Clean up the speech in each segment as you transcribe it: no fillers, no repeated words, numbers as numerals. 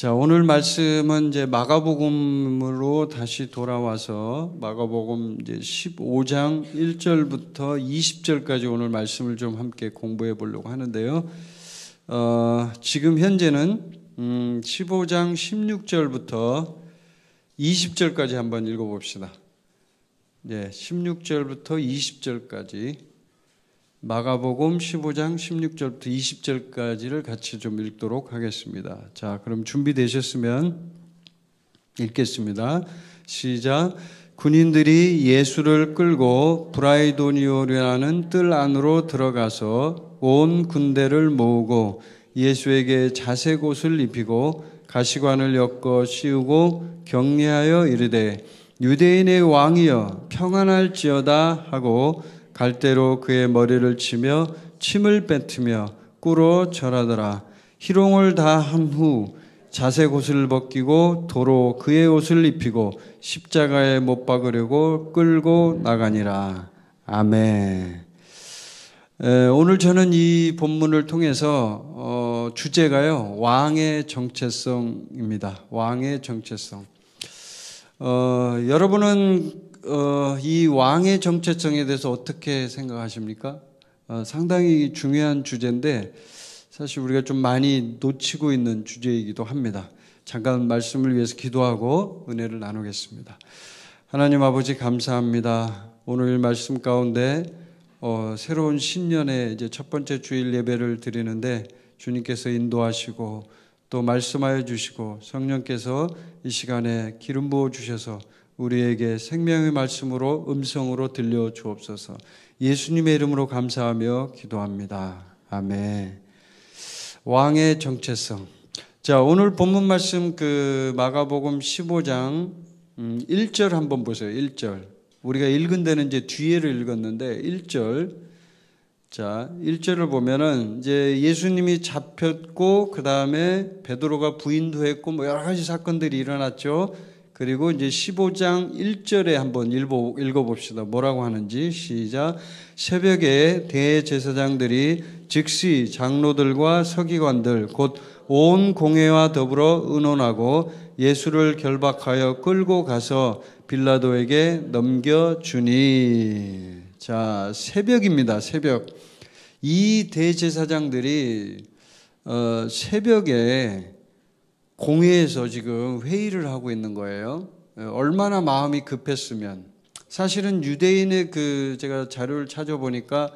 자, 오늘 말씀은 이제 마가복음으로 다시 돌아와서 마가복음 이제 15장 1절부터 20절까지 오늘 말씀을 좀 함께 공부해 보려고 하는데요. 지금 현재는 15장 16절부터 20절까지 한번 읽어 봅시다. 네, 16절부터 20절까지 마가복음 15장 16절부터 20절까지를 같이 좀 읽도록 하겠습니다. 자, 그럼 준비되셨으면 읽겠습니다. 시작. 군인들이 예수를 끌고 브라이도니오라는 뜰 안으로 들어가서 온 군대를 모으고 예수에게 자색 옷을 입히고 가시관을 엮어 씌우고 격려하여 이르되 유대인의 왕이여 평안할지어다 하고 갈대로 그의 머리를 치며 침을 뱉으며 꿇어 절하더라. 희롱을 다 한 후 자색 옷을 벗기고 도로 그의 옷을 입히고 십자가에 못 박으려고 끌고 나가니라. 아멘. 오늘 저는 이 본문을 통해서 주제가요, 왕의 정체성입니다. 왕의 정체성. 여러분은 이 왕의 정체성에 대해서 어떻게 생각하십니까? 상당히 중요한 주제인데 사실 우리가 좀 많이 놓치고 있는 주제이기도 합니다. 잠깐 말씀을 위해서 기도하고 은혜를 나누겠습니다. 하나님 아버지 감사합니다. 오늘 말씀 가운데 새로운 신년의 이제 첫 번째 주일 예배를 드리는데 주님께서 인도하시고 또 말씀하여 주시고 성령께서 이 시간에 기름 부어 주셔서 우리에게 생명의 말씀으로 음성으로 들려 주옵소서. 예수님의 이름으로 감사하며 기도합니다. 아멘. 왕의 정체성. 자, 오늘 본문 말씀 마가복음 15장 1절 한번 보세요. 1절. 우리가 읽은 데는 이제 뒤에를 읽었는데 1절. 자, 1절을 보면은 이제 예수님이 잡혔고 그다음에 베드로가 부인도 했고 뭐 여러 가지 사건들이 일어났죠. 그리고 이제 15장 1절에 한번 읽어봅시다. 뭐라고 하는지. 시작. 새벽에 대제사장들이 즉시 장로들과 서기관들 곧 온 공회와 더불어 의논하고 예수를 결박하여 끌고 가서 빌라도에게 넘겨주니. 자, 새벽입니다. 새벽. 이 대제사장들이 새벽에 공회에서 지금 회의를 하고 있는 거예요. 얼마나 마음이 급했으면. 사실은 유대인의 제가 자료를 찾아보니까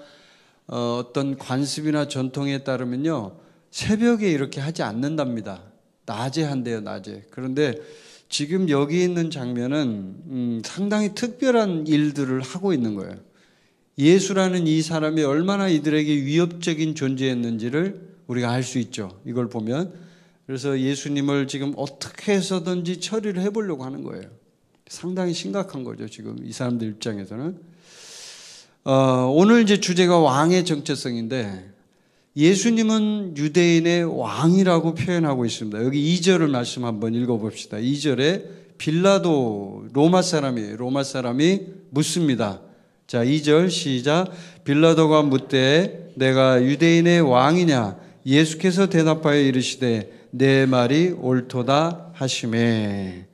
어떤 관습이나 전통에 따르면요, 새벽에 이렇게 하지 않는답니다. 낮에 한대요, 낮에. 그런데 지금 여기 있는 장면은 상당히 특별한 일들을 하고 있는 거예요. 예수라는 이 사람이 얼마나 이들에게 위협적인 존재였는지를 우리가 알 수 있죠. 이걸 보면. 그래서 예수님을 지금 어떻게 해서든지 처리를 해보려고 하는 거예요. 상당히 심각한 거죠, 지금 이 사람들 입장에서는. 오늘 이제 주제가 왕의 정체성인데 예수님은 유대인의 왕이라고 표현하고 있습니다. 여기 2절을 말씀 한번 읽어봅시다. 2절에 빌라도 로마 사람이 묻습니다. 자, 2절 시작. 빌라도가 묻되 내가 유대인의 왕이냐? 예수께서 대답하여 이르시되 내 말이 옳도다 하시매.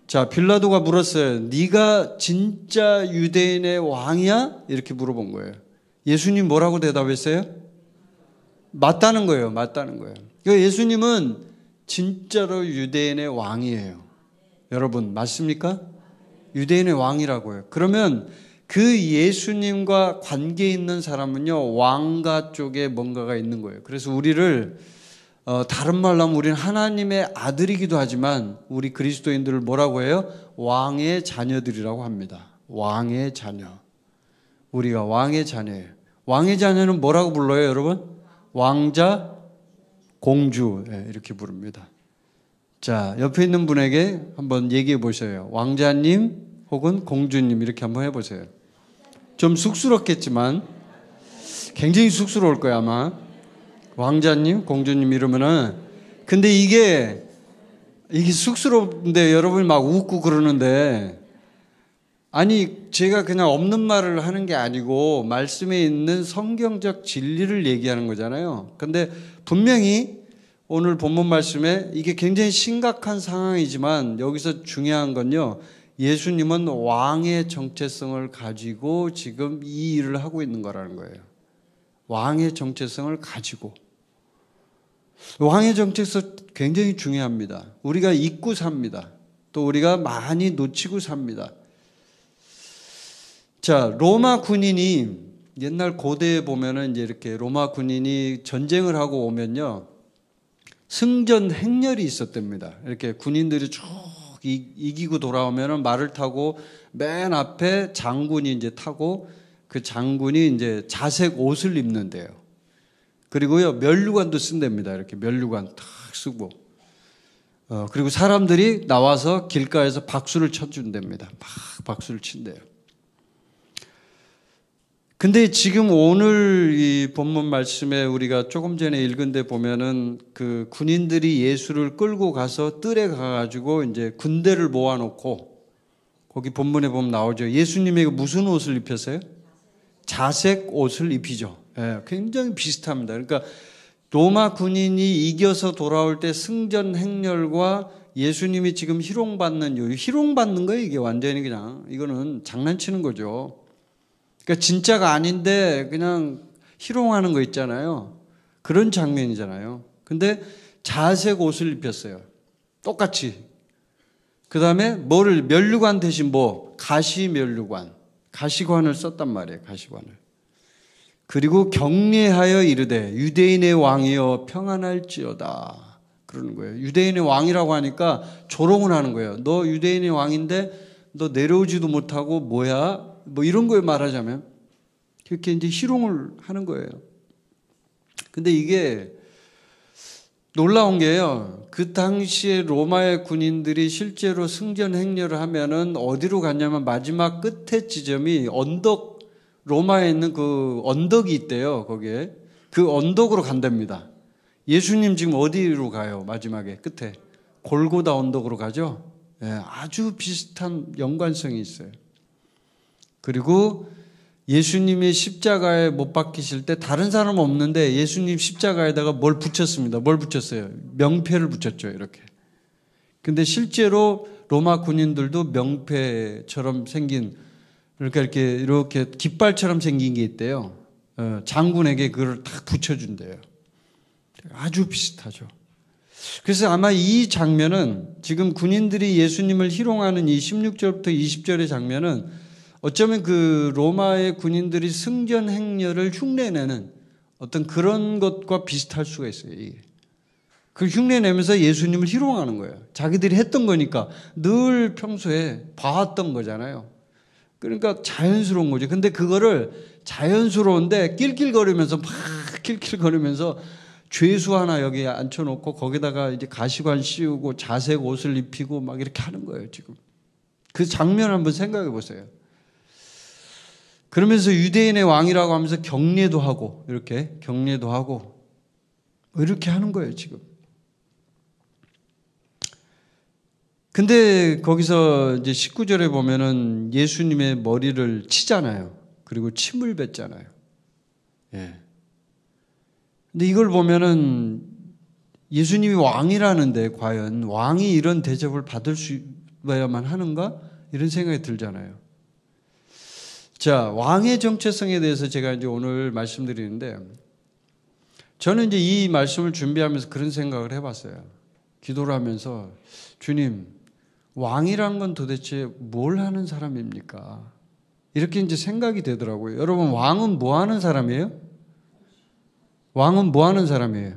자, 빌라도가 물었어요. 네가 진짜 유대인의 왕이야? 이렇게 물어본 거예요. 예수님 뭐라고 대답했어요? 맞다는 거예요. 맞다는 거예요. 그러니까 예수님은 진짜로 유대인의 왕이에요. 여러분 맞습니까? 유대인의 왕이라고요. 그러면 그 예수님과 관계 있는 사람은요, 왕가 쪽에 뭔가가 있는 거예요. 그래서 우리를 다른 말로 하면 우리는 하나님의 아들이기도 하지만 우리 그리스도인들을 뭐라고 해요? 왕의 자녀들이라고 합니다. 왕의 자녀. 우리가 왕의 자녀예요. 왕의 자녀는 뭐라고 불러요, 여러분? 왕자, 공주, 이렇게 부릅니다. 자, 옆에 있는 분에게 한번 얘기해 보세요. 왕자님 혹은 공주님 이렇게 한번 해보세요. 좀 쑥스럽겠지만 굉장히 쑥스러울 거예요, 아마. 왕자님, 공주님 이러면은. 근데 이게 쑥스러운데 여러분이 막 웃고 그러는데, 아니 제가 그냥 없는 말을 하는 게 아니고 말씀에 있는 성경적 진리를 얘기하는 거잖아요. 근데 분명히 오늘 본문 말씀에 이게 굉장히 심각한 상황이지만 여기서 중요한 건요. 예수님은 왕의 정체성을 가지고 지금 이 일을 하고 있는 거라는 거예요. 왕의 정체성을 가지고. 왕의 정체성 굉장히 중요합니다. 우리가 잊고 삽니다. 또 우리가 많이 놓치고 삽니다. 자, 로마 군인이 옛날 고대에 보면은 이제 이렇게 로마 군인이 전쟁을 하고 오면요. 승전 행렬이 있었답니다. 이렇게 군인들이 쭉 이기고 돌아오면은 말을 타고 맨 앞에 장군이 이제 타고 그 장군이 이제 자색 옷을 입는데요. 그리고요, 면류관도 쓴답니다. 이렇게 면류관 탁 쓰고. 그리고 사람들이 나와서 길가에서 박수를 쳐준답니다. 막 박수를 친대요. 근데 지금 오늘 이 본문 말씀에 우리가 조금 전에 읽은 데 보면은 그 군인들이 예수를 끌고 가서 뜰에 가가지고 이제 군대를 모아놓고 거기 본문에 보면 나오죠. 예수님에게 무슨 옷을 입혔어요? 자색 옷을 입히죠. 예, 굉장히 비슷합니다. 그러니까 로마 군인이 이겨서 돌아올 때 승전 행렬과 예수님이 지금 희롱받는 희롱받는 거예요. 이게 완전히 그냥 이거는 장난치는 거죠. 그러니까 진짜가 아닌데 그냥 희롱하는 거 있잖아요. 그런 장면이잖아요. 근데 자색 옷을 입혔어요. 똑같이. 그 다음에 뭐를 면류관 대신 가시면류관. 가시관을 썼단 말이에요. 가시관을. 그리고 격려하여 이르되 유대인의 왕이여 평안할지어다. 그러는 거예요. 유대인의 왕이라고 하니까 조롱을 하는 거예요. 너 유대인의 왕인데 너 내려오지도 못하고 뭐야? 뭐 이런 거에 말하자면 그렇게 이제 희롱을 하는 거예요. 근데 이게 놀라운 게요. 그 당시에 로마의 군인들이 실제로 승전 행렬을 하면은 어디로 갔냐면 마지막 끝에 지점이 로마에 있는 그 언덕이 있대요. 거기에. 그 언덕으로 간답니다. 예수님 지금 어디로 가요? 마지막에 끝에. 골고다 언덕으로 가죠? 네, 아주 비슷한 연관성이 있어요. 그리고 예수님이 십자가에 못 박히실 때 다른 사람은 없는데 예수님 십자가에다가 뭘 붙였습니다. 뭘 붙였어요? 명패를 붙였죠. 이렇게. 근데 실제로 로마 군인들도 명패처럼 생긴 그러니까 이렇게 깃발처럼 생긴 게 있대요. 장군에게 그걸 딱 붙여준대요. 아주 비슷하죠. 그래서 아마 이 장면은 지금 군인들이 예수님을 희롱하는 이 16절부터 20절의 장면은 어쩌면 그 로마의 군인들이 승전 행렬을 흉내내는 어떤 그런 것과 비슷할 수가 있어요. 이게. 그 흉내내면서 예수님을 희롱하는 거예요. 자기들이 했던 거니까 늘 평소에 봐왔던 거잖아요. 그러니까 자연스러운 거죠. 근데 그거를 자연스러운데 낄낄거리면서 죄수 하나 여기 앉혀놓고 거기다가 이제 가시관 씌우고 자색 옷을 입히고 막 이렇게 하는 거예요, 지금. 그 장면 한번 생각해 보세요. 그러면서 유대인의 왕이라고 하면서 격려도 하고, 이렇게 격려도 하고, 이렇게 하는 거예요, 지금. 근데 거기서 이제 19절에 보면은 예수님의 머리를 치잖아요. 그리고 침을 뱉잖아요. 예. 근데 이걸 보면은 예수님이 왕이라는데 과연 왕이 이런 대접을 받을 수 있어야만 하는가? 이런 생각이 들잖아요. 자, 왕의 정체성에 대해서 제가 이제 오늘 말씀드리는데 저는 이제 이 말씀을 준비하면서 그런 생각을 해봤어요. 기도를 하면서 주님, 왕이란 건 도대체 뭘 하는 사람입니까? 이렇게 이제 생각이 되더라고요. 여러분, 왕은 뭐 하는 사람이에요? 왕은 뭐 하는 사람이에요?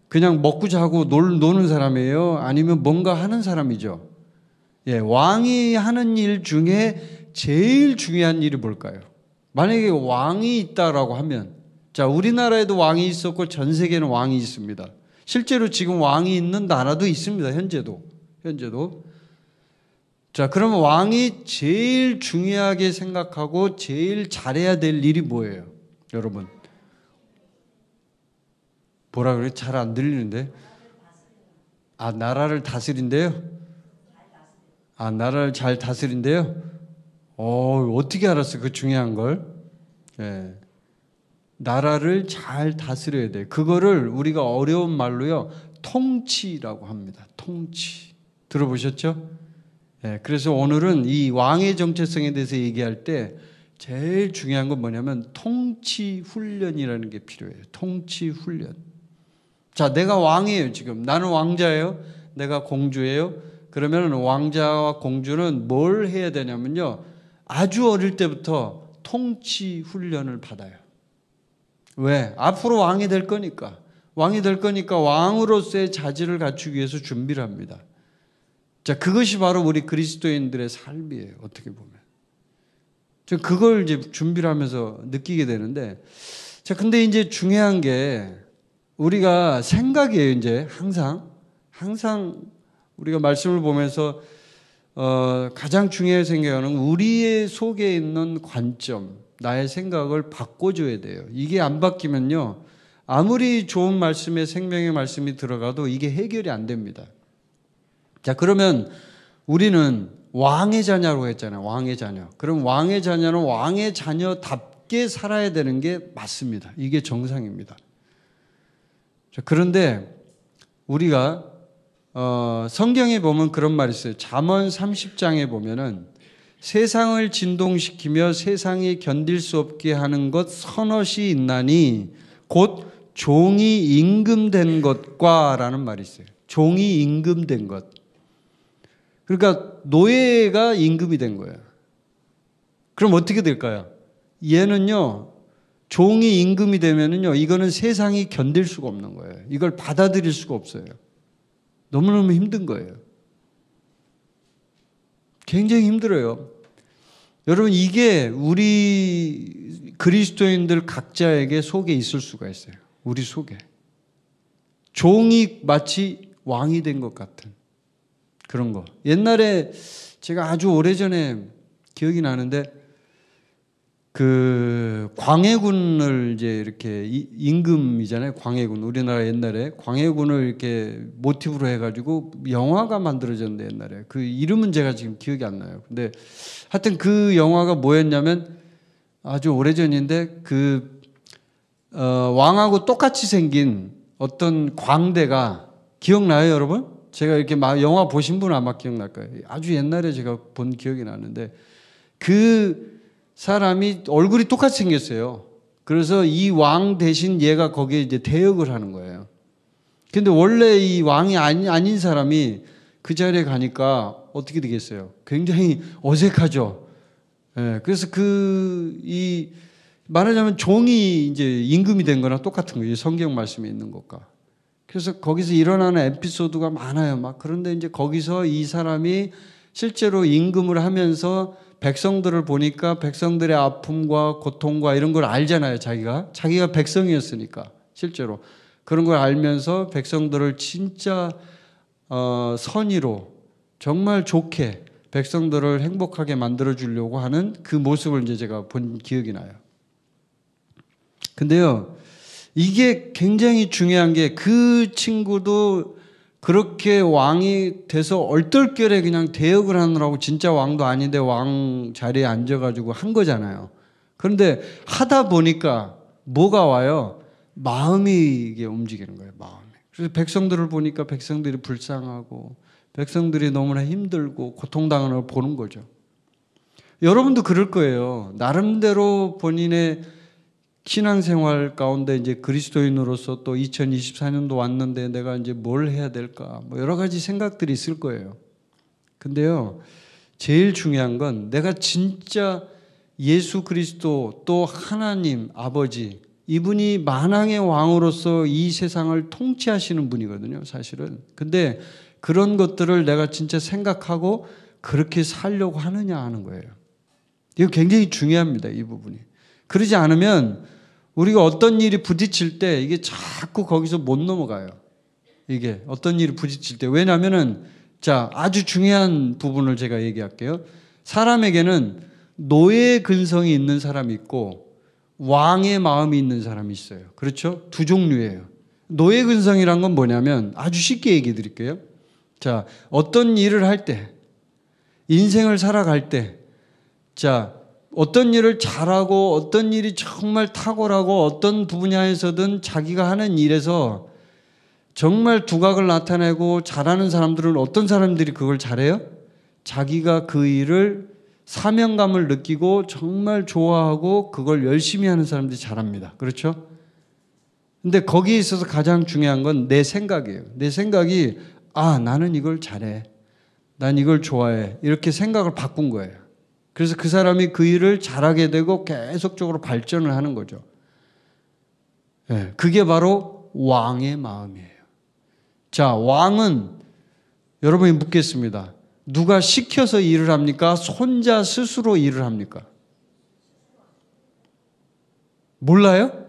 그냥 먹고 자고 노는 사람이에요? 아니면 뭔가 하는 사람이죠? 예, 왕이 하는 일 중에 제일 중요한 일이 뭘까요? 만약에 왕이 있다라고 하면, 자, 우리나라에도 왕이 있었고 전 세계는 왕이 있습니다. 실제로 지금 왕이 있는 나라도 있습니다. 현재도. 자, 그러면 왕이 제일 중요하게 생각하고 제일 잘해야 될 일이 뭐예요? 여러분. 뭐라 그래? 잘 안 들리는데? 아, 나라를 다스린대요? 아, 나라를 잘 다스린대요? 어떻게 알았어요? 그 중요한 걸? 예. 나라를 잘 다스려야 돼. 그거를 우리가 어려운 말로요, 통치라고 합니다. 통치. 들어보셨죠? 네, 그래서 오늘은 이 왕의 정체성에 대해서 얘기할 때 제일 중요한 건 뭐냐면 통치 훈련이라는 게 필요해요. 통치 훈련. 자, 내가 왕이에요, 지금. 나는 왕자예요. 내가 공주예요. 그러면 왕자와 공주는 뭘 해야 되냐면요. 아주 어릴 때부터 통치 훈련을 받아요. 왜? 앞으로 왕이 될 거니까. 왕이 될 거니까 왕으로서의 자질을 갖추기 위해서 준비를 합니다. 자, 그것이 바로 우리 그리스도인들의 삶이에요. 어떻게 보면. 저 그걸 이제 준비를 하면서 느끼게 되는데, 자, 근데 이제 중요한 게 우리가 생각이에요. 이제 항상 우리가 말씀을 보면서 가장 중요하게 생각하는 우리의 속에 있는 관점, 나의 생각을 바꿔줘야 돼요. 이게 안 바뀌면요, 아무리 좋은 말씀에 생명의 말씀이 들어가도 이게 해결이 안 됩니다. 자, 그러면 우리는 왕의 자녀라고 했잖아요. 왕의 자녀. 그럼 왕의 자녀는 왕의 자녀답게 살아야 되는 게 맞습니다. 이게 정상입니다. 자, 그런데 우리가 성경에 보면 그런 말이 있어요. 잠언 30장에 보면은 세상을 진동시키며 세상이 견딜 수 없게 하는 것 서너시 있나니 곧 종이 임금된 것과 라는 말이 있어요. 종이 임금된 것. 그러니까 노예가 임금이 된 거예요. 그럼 어떻게 될까요? 얘는요, 종이 임금이 되면은요, 이거는 세상이 견딜 수가 없는 거예요. 이걸 받아들일 수가 없어요. 너무너무 힘든 거예요. 굉장히 힘들어요. 여러분, 이게 우리 그리스도인들 각자에게 속에 있을 수가 있어요. 우리 속에. 종이 마치 왕이 된 것 같은 그런 거. 옛날에 제가 아주 오래전에 기억이 나는데 그 광해군을 이제 이렇게 임금이잖아요. 광해군. 우리나라 옛날에 광해군을 이렇게 모티브로 해가지고 영화가 만들어졌는데 옛날에 그 이름은 제가 지금 기억이 안 나요. 근데 하여튼 그 영화가 뭐였냐면 아주 오래전인데 그 왕하고 똑같이 생긴 어떤 광대가 기억나요, 여러분? 제가 이렇게 영화 보신 분은 아마 기억날 거예요. 아주 옛날에 제가 본 기억이 나는데 그 사람이 얼굴이 똑같이 생겼어요. 그래서 이 왕 대신 얘가 거기에 이제 대역을 하는 거예요. 근데 원래 이 왕이 아닌 사람이 그 자리에 가니까 어떻게 되겠어요? 굉장히 어색하죠. 예, 그래서 말하자면 종이 이제 임금이 된 거랑 똑같은 거예요. 성경 말씀에 있는 것과. 그래서 거기서 일어나는 에피소드가 많아요. 막 그런데 이제 거기서 이 사람이 실제로 임금을 하면서 백성들을 보니까 백성들의 아픔과 고통과 이런 걸 알잖아요. 자기가 백성이었으니까 실제로 그런 걸 알면서 백성들을 진짜 선의로 정말 좋게 백성들을 행복하게 만들어 주려고 하는 그 모습을 이제 제가 본 기억이 나요. 근데요, 이게 굉장히 중요한 게 그 친구도 그렇게 왕이 돼서 얼떨결에 그냥 대역을 하느라고 진짜 왕도 아닌데 왕 자리에 앉아가지고 한 거잖아요. 그런데 하다 보니까 뭐가 와요? 마음이 이게 움직이는 거예요. 마음이. 그래서 백성들을 보니까 백성들이 불쌍하고 백성들이 너무나 힘들고 고통당하는 걸 보는 거죠. 여러분도 그럴 거예요. 나름대로 본인의 신앙생활 가운데 이제 그리스도인으로서 또 2024년도 왔는데 내가 이제 뭘 해야 될까? 뭐 여러 가지 생각들이 있을 거예요. 근데요, 제일 중요한 건 내가 진짜 예수 그리스도 또 하나님 아버지, 이분이 만왕의 왕으로서 이 세상을 통치하시는 분이거든요, 사실은. 근데 그런 것들을 내가 진짜 생각하고 그렇게 살려고 하느냐 하는 거예요. 이거 굉장히 중요합니다, 이 부분이. 그러지 않으면 우리가 어떤 일이 부딪힐 때 이게 자꾸 거기서 못 넘어가요. 이게 어떤 일이 부딪힐 때. 왜냐하면은 자, 아주 중요한 부분을 제가 얘기할게요. 사람에게는 노예의 근성이 있는 사람이 있고 왕의 마음이 있는 사람이 있어요. 그렇죠? 두 종류예요. 노예 근성이란 건 뭐냐면 아주 쉽게 얘기해 드릴게요. 자, 어떤 일을 할 때, 인생을 살아갈 때, 자, 어떤 일을 잘하고 어떤 일이 정말 탁월하고 어떤 분야에서든 자기가 하는 일에서 정말 두각을 나타내고 잘하는 사람들은 어떤 사람들이 그걸 잘해요? 자기가 그 일을 사명감을 느끼고 정말 좋아하고 그걸 열심히 하는 사람들이 잘합니다. 그렇죠? 근데 거기에 있어서 가장 중요한 건 내 생각이에요. 내 생각이 나는 이걸 잘해. 난 이걸 좋아해. 이렇게 생각을 바꾼 거예요. 그래서 그 사람이 그 일을 잘하게 되고 계속적으로 발전을 하는 거죠. 네, 그게 바로 왕의 마음이에요. 자, 왕은 여러분이 묻겠습니다. 누가 시켜서 일을 합니까? 혼자 스스로 일을 합니까? 몰라요?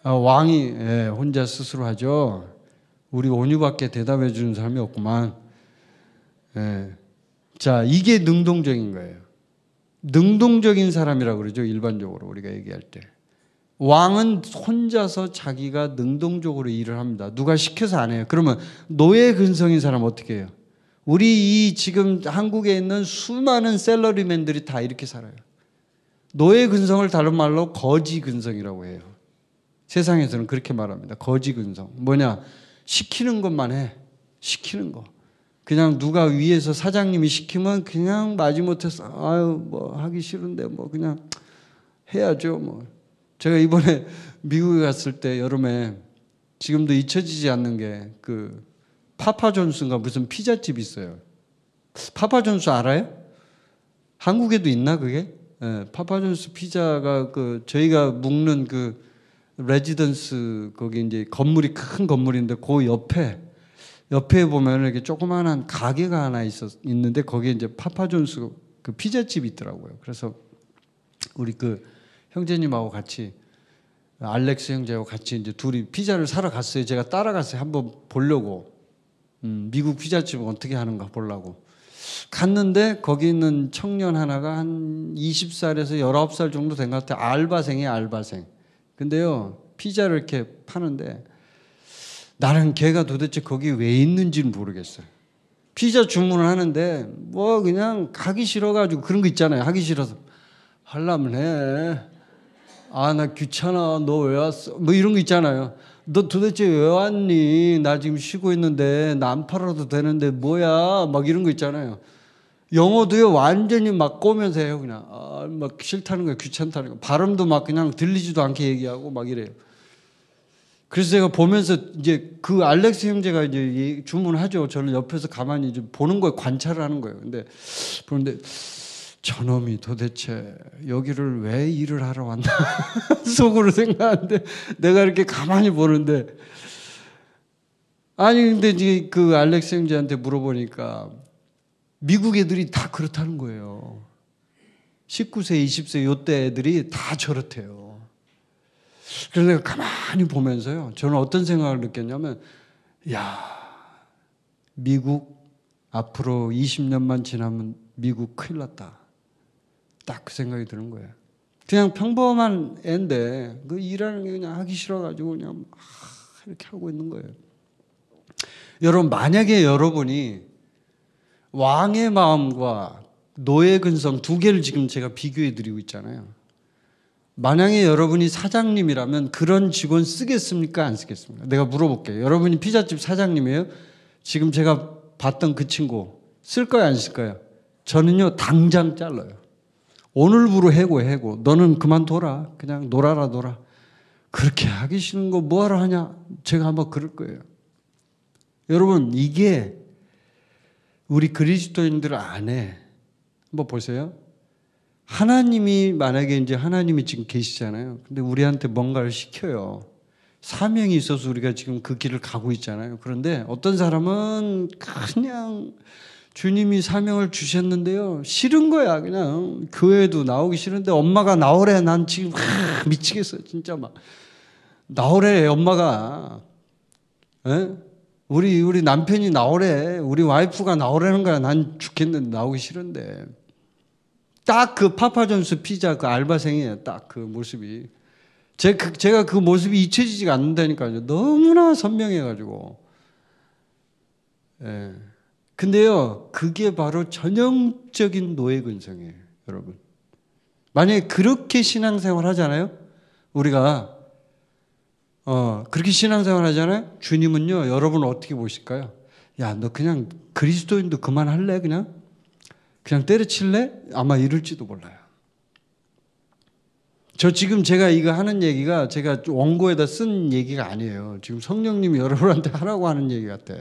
왕이 혼자 스스로 하죠. 우리 온유밖에 대답해 주는 사람이 없구만. 자, 이게 능동적인 거예요. 능동적인 사람이라고 그러죠. 일반적으로 우리가 얘기할 때. 왕은 혼자서 자기가 능동적으로 일을 합니다. 누가 시켜서 안 해요. 그러면 노예 근성인 사람 어떻게 해요? 우리 이 지금 한국에 있는 수많은 셀러리맨들이 다 이렇게 살아요. 노예 근성을 다른 말로 거지 근성이라고 해요. 세상에서는 그렇게 말합니다. 거지 근성. 뭐냐? 시키는 것만 해. 시키는 거. 그냥 누가 위에서 사장님이 시키면 그냥 마지못해서 뭐 하기 싫은데 뭐 그냥 해야죠. 뭐. 제가 이번에 미국에 갔을 때 여름에 지금도 잊혀지지 않는 게 그 파파존스인가 무슨 피자집이 있어요. 파파존스 알아요? 한국에도 있나 그게? 파파존스 피자가 그 저희가 묵는 그 레지던스 거기 이제 건물이 큰 건물인데 그 옆에 보면 이렇게 조그마한 가게가 하나 있는데 거기에 이제 파파존스 그 피자집이 있더라고요. 그래서 우리 그 형제님하고 같이 알렉스 형제하고 같이 이제 둘이 피자를 사러 갔어요. 제가 따라갔어요. 한번 보려고. 미국 피자집은 어떻게 하는가 보려고. 갔는데 거기 있는 청년 하나가 한 20살에서 19살 정도 된 것 같아요. 알바생이에요, 알바생. 근데요, 피자를 이렇게 파는데 나는 걔가 도대체 거기 왜 있는지는 모르겠어요. 피자 주문을 하는데 뭐 그냥 가기 싫어가지고 그런 거 있잖아요. 하기 싫어서 하려면 해. 나 귀찮아. 너 왜 왔어? 뭐 이런 거 있잖아요. 너 도대체 왜 왔니? 나 지금 쉬고 있는데 나 안 팔아도 되는데 뭐야? 막 이런 거 있잖아요. 영어도요 완전히 막 꼬면서 해요. 그냥 막 싫다는 거예요. 귀찮다는 거. 발음도 막 그냥 들리지도 않게 얘기하고 막 이래요. 그래서 제가 보면서 이제 그 알렉스 형제가 이제 주문하죠. 저는 옆에서 가만히 이제 보는 거예요. 관찰을 하는 거예요. 근데 그런데 저놈이 도대체 여기를 왜 일을 하러 왔나 속으로 생각하는데 내가 이렇게 가만히 보는데 근데 이제 그 알렉스 형제한테 물어보니까 미국 애들이 다 그렇다는 거예요. 19세, 20세 요때 애들이 다 저렇대요. 그래서 내가 가만히 보면서요. 저는 어떤 생각을 느꼈냐면 미국 앞으로 20년만 지나면 미국 큰일 났다. 딱 그 생각이 드는 거예요. 그냥 평범한 애인데 그 일하는 게 그냥 하기 싫어가지고 그냥 이렇게 하고 있는 거예요. 여러분 만약에 여러분이 왕의 마음과 노예 근성 두 개를 지금 제가 비교해 드리고 있잖아요. 만약에 여러분이 사장님이라면 그런 직원 쓰겠습니까? 안 쓰겠습니까? 내가 물어볼게요. 여러분이 피자집 사장님이에요? 지금 제가 봤던 그 친구 쓸 거야 안 쓸 거야? 저는요 당장 잘라요. 오늘부로 해고. 너는 그만둬라. 그냥 놀아라. 그렇게 하기 싫은 거 뭐하러 하냐? 제가 한번 그럴 거예요. 여러분 이게 우리 그리스도인들 안에 한번 보세요. 하나님이 만약에 이제 하나님이 지금 계시잖아요. 근데 우리한테 뭔가를 시켜요. 사명이 있어서 우리가 지금 그 길을 가고 있잖아요. 그런데 어떤 사람은 그냥 주님이 사명을 주셨는데요. 싫은 거야. 그냥 교회도 나오기 싫은데 엄마가 나오래. 난 지금 미치겠어요. 진짜 막 나오래 엄마가. 에? 우리 남편이 나오래. 우리 와이프가 나오라는 거야. 난 죽겠는데 나오기 싫은데. 딱 그 파파존스 피자 그 알바생이에요. 딱 그 모습이. 제가 그 모습이 잊혀지지가 않는다니까요. 너무나 선명해가지고. 예. 근데요, 그게 바로 전형적인 노예 근성이에요, 여러분. 만약에 그렇게 신앙생활 하잖아요? 우리가, 그렇게 신앙생활 하잖아요. 주님은요, 여러분을 어떻게 보실까요? 야, 너 그냥 그리스도인도 그만할래? 그냥 때려칠래? 아마 이럴지도 몰라요. 저 지금 제가 이거 하는 얘기가 제가 원고에다 쓴 얘기가 아니에요. 지금 성령님이 여러분한테 하라고 하는 얘기 같아.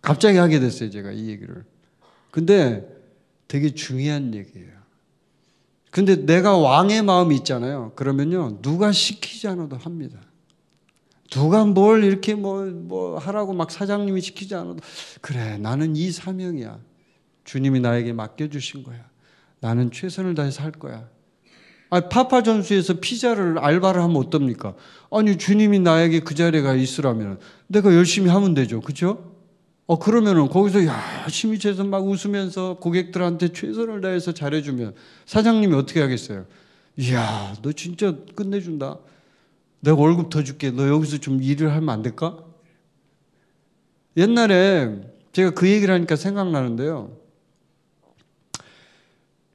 갑자기 하게 됐어요, 제가 이 얘기를. 근데 되게 중요한 얘기예요. 근데 내가 왕의 마음이 있잖아요. 그러면요, 누가 시키지 않아도 합니다. 누가 뭘 이렇게 뭐 하라고 막 사장님이 시키지 않아도, 그래, 나는 이 사명이야. 주님이 나에게 맡겨주신 거야. 나는 최선을 다해서 할 거야. 파파존스에서 피자를 알바를 하면 어떻습니까? 아니, 주님이 나에게 그 자리에 가 있으라면 내가 열심히 하면 되죠. 그죠? 그러면은 거기서 열심히 해서 막 웃으면서 고객들한테 최선을 다해서 잘해주면 사장님이 어떻게 하겠어요? 이야, 너 진짜 끝내준다. 내가 월급 더 줄게. 너 여기서 좀 일을 하면 안 될까? 옛날에 제가 그 얘기를 하니까 생각나는데요.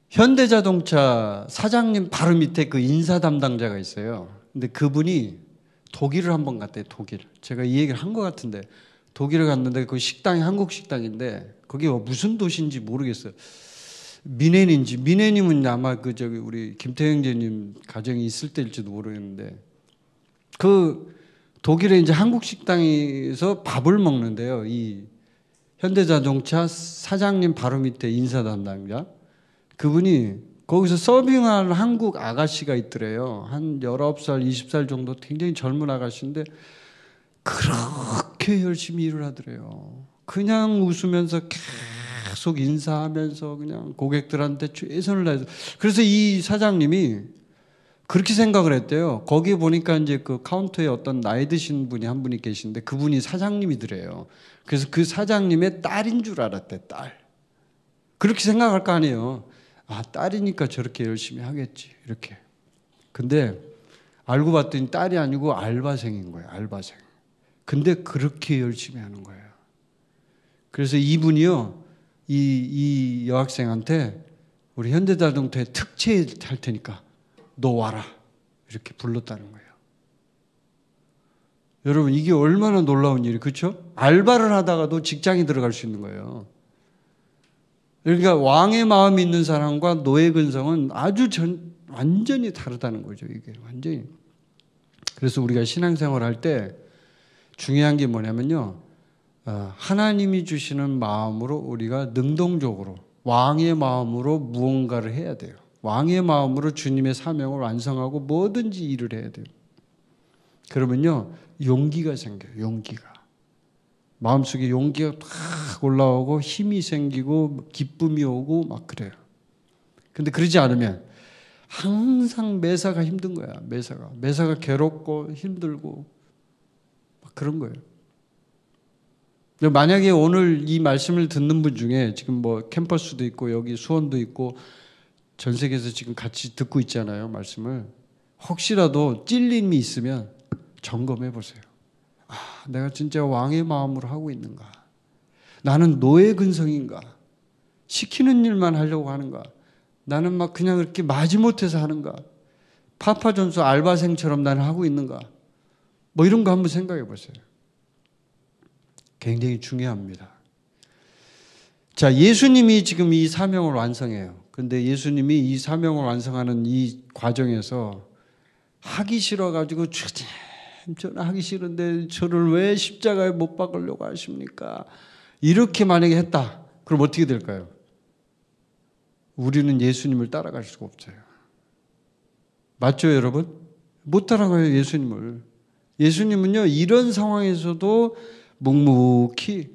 현대자동차 사장님 바로 밑에 그 인사 담당자가 있어요. 근데 그분이 독일을 한번 갔대요. 독일. 제가 이 얘기를 한 것 같은데 독일을 갔는데 그 식당이 한국 식당인데 거기 무슨 도시인지 모르겠어요. 미네님은 아마 우리 김태형제님 가정이 있을 때일지도 모르겠는데 그 독일에 이제 한국 식당에서 밥을 먹는데요. 이 현대자동차 사장님 바로 밑에 인사 담당자. 그분이 거기서 서빙하는 한국 아가씨가 있더래요. 한 19살, 20살 정도 굉장히 젊은 아가씨인데 그렇게 열심히 일을 하더래요. 그냥 웃으면서 계속 인사하면서 그냥 고객들한테 최선을 다해서. 그래서 이 사장님이 그렇게 생각을 했대요. 거기 보니까 이제 그 카운터에 어떤 나이 드신 분이 한 분이 계신데 그분이 사장님이더래요. 그래서 그 사장님의 딸인 줄 알았대, 딸. 그렇게 생각할 거 아니에요. 딸이니까 저렇게 열심히 하겠지. 이렇게. 근데 알고 봤더니 딸이 아니고 알바생인 거예요. 알바생. 근데 그렇게 열심히 하는 거예요. 그래서 이분이요. 이 여학생한테 우리 현대자동차에 특채할 테니까 너 와라. 이렇게 불렀다는 거예요. 여러분 이게 얼마나 놀라운 일이에요. 그렇죠? 알바를 하다가도 직장에 들어갈 수 있는 거예요. 그러니까 왕의 마음이 있는 사람과 노예 근성은 아주 완전히 다르다는 거죠. 이게 완전히. 그래서 우리가 신앙생활 할 때 중요한 게 뭐냐면요. 하나님이 주시는 마음으로 우리가 능동적으로 왕의 마음으로 무언가를 해야 돼요. 왕의 마음으로 주님의 사명을 완성하고 뭐든지 일을 해야 돼요. 그러면요. 용기가 생겨요. 용기가. 마음속에 용기가 팍 올라오고 힘이 생기고 기쁨이 오고 막 그래요. 근데 그러지 않으면 항상 매사가 힘든 거야. 매사가 괴롭고 힘들고 막 그런 거예요. 만약에 오늘 이 말씀을 듣는 분 중에 지금 뭐 캠퍼스도 있고 여기 수원도 있고 전 세계에서 지금 같이 듣고 있잖아요. 말씀을. 혹시라도 찔림이 있으면 점검해 보세요. 내가 진짜 왕의 마음으로 하고 있는가? 나는 노예 근성인가? 시키는 일만 하려고 하는가? 나는 막 그냥 이렇게 마지못해서 하는가? 파파존스 알바생처럼 나는 하고 있는가? 뭐 이런 거 한번 생각해 보세요. 굉장히 중요합니다. 자, 예수님이 지금 이 사명을 완성해요. 근데 예수님이 이 사명을 완성하는 이 과정에서 하기 싫어가지고 저는 하기 싫은데 저를 왜 십자가에 못 박으려고 하십니까? 이렇게 만약에 했다. 그럼 어떻게 될까요? 우리는 예수님을 따라갈 수가 없어요. 맞죠, 여러분? 못 따라가요, 예수님을. 예수님은요, 이런 상황에서도 묵묵히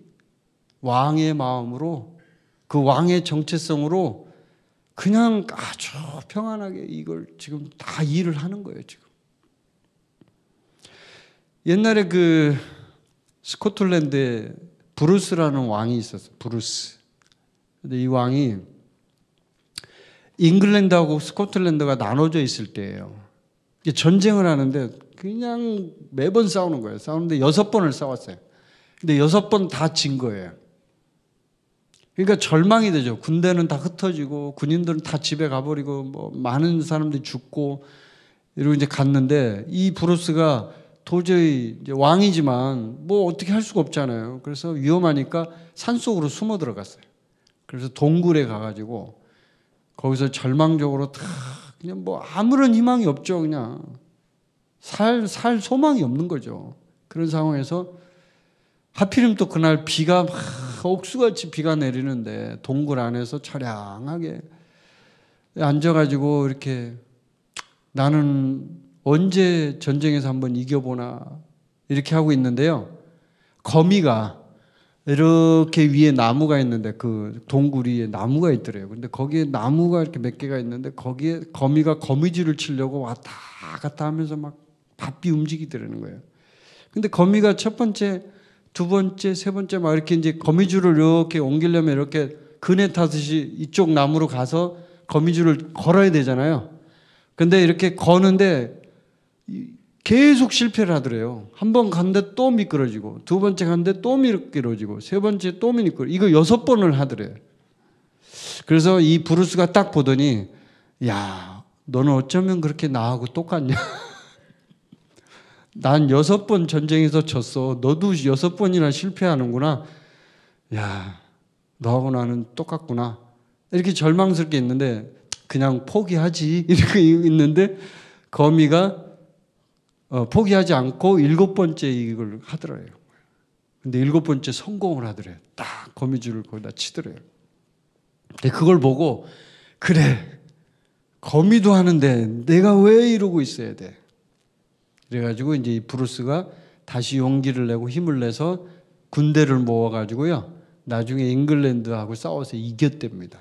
왕의 마음으로 그 왕의 정체성으로 그냥 아주 평안하게 이걸 지금 다 일을 하는 거예요, 지금. 옛날에 그 스코틀랜드에 브루스라는 왕이 있었어요. 브루스. 근데 이 왕이 잉글랜드하고 스코틀랜드가 나눠져 있을 때예요. 전쟁을 하는데 그냥 매번 싸우는 거예요. 싸우는데 6번을 싸웠어요. 근데 6번 다 진 거예요. 그러니까 절망이 되죠. 군대는 다 흩어지고 군인들은 다 집에 가버리고 뭐 많은 사람들이 죽고 이러고 이제 갔는데 이 브루스가 도저히 이제 왕이지만 뭐 어떻게 할 수가 없잖아요. 그래서 위험하니까 산속으로 숨어 들어갔어요. 그래서 동굴에 가가지고 거기서 절망적으로 다 그냥 뭐 아무런 희망이 없죠. 그냥 살 소망이 없는 거죠. 그런 상황에서 하필이면 또 그날 비가 막 옥수같이 비가 내리는데 동굴 안에서 처량하게 앉아가지고 이렇게 나는 언제 전쟁에서 한번 이겨보나 이렇게 하고 있는데요. 거미가 이렇게 위에 나무가 있는데 그 동굴 위에 나무가 있더래요. 근데 거기에 나무가 이렇게 몇 개가 있는데 거기에 거미가 거미줄을 치려고 왔다 갔다 하면서 막 바삐 움직이더라는 거예요. 근데 거미가 첫 번째, 두 번째, 세 번째 막 이렇게 이제 거미줄을 이렇게 옮기려면 이렇게 그네 타듯이 이쪽 나무로 가서 거미줄을 걸어야 되잖아요. 근데 이렇게 거는데 계속 실패를 하더래요. 한 번 갔는데 또 미끄러지고, 두 번째 갔는데 또 미끄러지고, 세 번째 또 미끄러지고, 이거 6번을 하더래요. 그래서 이 브루스가 딱 보더니, 야, 너는 어쩌면 그렇게 나하고 똑같냐? 난 6번 전쟁에서 졌어. 너도 6번이나 실패하는구나. 야, 너하고 나는 똑같구나. 이렇게 절망스럽게 있는데, 그냥 포기하지. 이렇게 있는데, 거미가 포기하지 않고 7번째 이걸 하더래요. 근데 7번째 성공을 하더래요. 딱 거미줄을 거기다 치더래요. 근데 그걸 보고, 그래, 거미도 하는데 내가 왜 이러고 있어야 돼? 그래가지고 이제 이 브루스가 다시 용기를 내고 힘을 내서 군대를 모아가지고요. 나중에 잉글랜드하고 싸워서 이겼답니다.